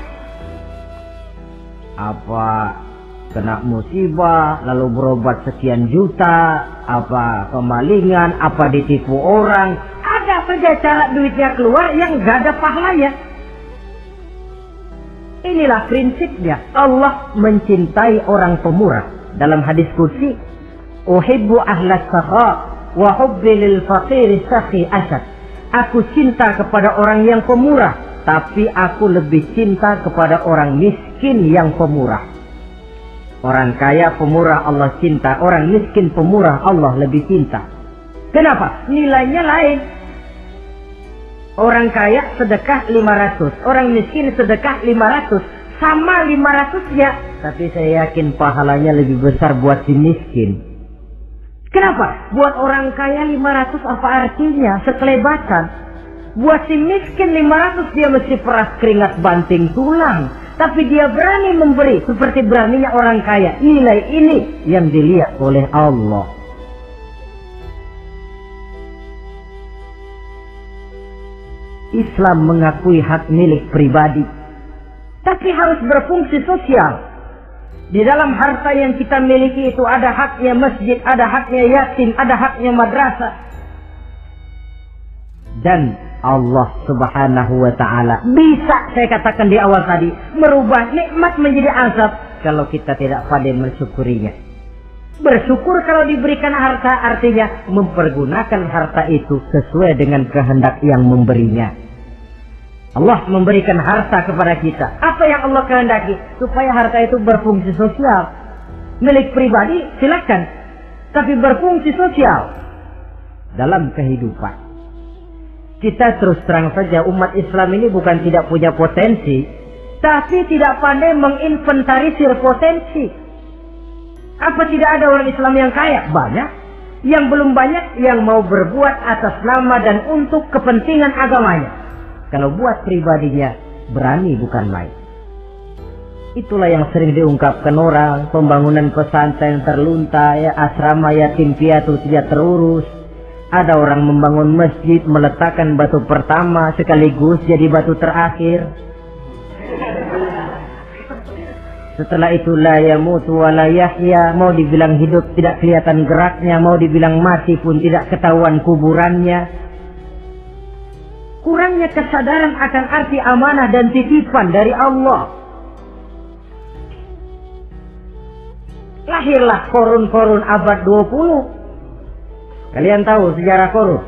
Apa kena musibah lalu berobat sekian juta, apa kemalingan, apa ditipu orang, ada saja cara duitnya keluar yang nggak ada pahalanya. Inilah prinsipnya. Allah mencintai orang pemurah. Dalam hadis qudsi, uhibbu ahlas sakha wa hubbi lil faqir sakhi asad. Aku cinta kepada orang yang pemurah, tapi aku lebih cinta kepada orang miskin yang pemurah. Orang kaya pemurah Allah cinta, orang miskin pemurah Allah lebih cinta. Kenapa? Nilainya lain. Orang kaya sedekah 500, orang miskin sedekah 500, sama 500-nya, tapi saya yakin pahalanya lebih besar buat si miskin. Kenapa? Buat orang kaya 500 apa artinya? Sekelebatan. Buat si miskin 500 dia mesti peras keringat banting tulang, tapi dia berani memberi seperti beraninya orang kaya. Nilai ini yang dilihat oleh Allah. Islam mengakui hak milik pribadi, tapi harus berfungsi sosial. Di dalam harta yang kita miliki itu ada haknya masjid, ada haknya yatim, ada haknya madrasah. Dan Allah Subhanahu wa ta'ala bisa, saya katakan di awal tadi, merubah nikmat menjadi azab kalau kita tidak pandai mensyukurinya. Bersyukur kalau diberikan harta artinya mempergunakan harta itu sesuai dengan kehendak yang memberinya. Allah memberikan harta kepada kita. Apa yang Allah kehendaki? Supaya harta itu berfungsi sosial. Milik pribadi silakan, tapi berfungsi sosial dalam kehidupan. Kita terus terang saja, umat Islam ini bukan tidak punya potensi, tapi tidak pandai menginventarisir potensi. Apa tidak ada orang Islam yang kaya? Banyak. Yang belum banyak yang mau berbuat atas nama dan untuk kepentingan agamanya. Kalau buat pribadinya, berani bukan main. Itulah yang sering diungkapkan orang, pembangunan pesantren terlunta, ya, asrama yatim piatu tidak terurus. Ada orang membangun masjid, meletakkan batu pertama sekaligus jadi batu terakhir. Setelah itu la yamutu wa la yahya, mau dibilang hidup tidak kelihatan geraknya, mau dibilang mati pun tidak ketahuan kuburannya. Kurangnya kesadaran akan arti amanah dan titipan dari Allah. Lahirlah korun-korun abad 20. Kalian tahu sejarah korun?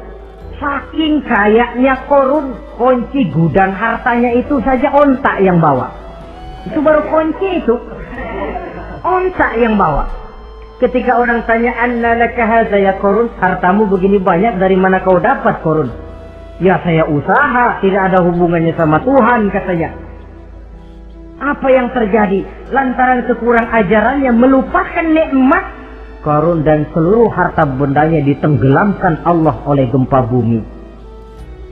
Saking kayanya korun, kunci gudang hartanya itu saja onta yang bawa. Itu baru kunci itu. Onta yang bawa. Ketika orang tanya, anna laka hadza ya korun, hartamu begini banyak, dari mana kau dapat korun? Ya saya usaha, tidak ada hubungannya sama Tuhan katanya. Apa yang terjadi? Lantaran kekurang ajarannya melupakan nikmat, Qarun dan seluruh harta bendanya ditenggelamkan Allah oleh gempa bumi.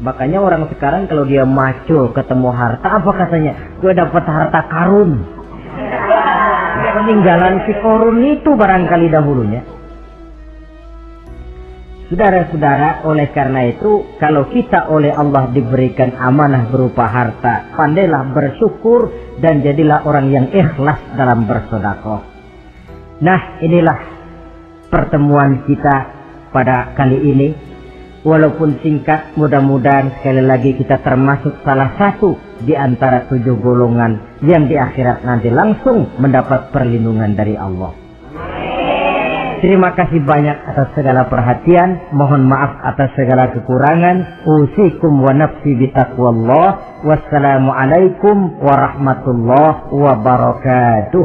Makanya orang sekarang kalau dia macul ketemu harta, apa katanya? Gue dapat harta karun. Peninggalan si Qarun itu barangkali dahulunya. Saudara-saudara, oleh karena itu, kalau kita oleh Allah diberikan amanah berupa harta, pandailah bersyukur dan jadilah orang yang ikhlas dalam bersedekah. Nah, inilah pertemuan kita pada kali ini. Walaupun singkat, mudah-mudahan sekali lagi kita termasuk salah satu di antara 7 golongan yang di akhirat nanti langsung mendapat perlindungan dari Allah. Terima kasih banyak atas segala perhatian. Mohon maaf atas segala kekurangan. Usikum wa nafsi bitaqwallah. Wassalamualaikum warahmatullahi wabarakatuh.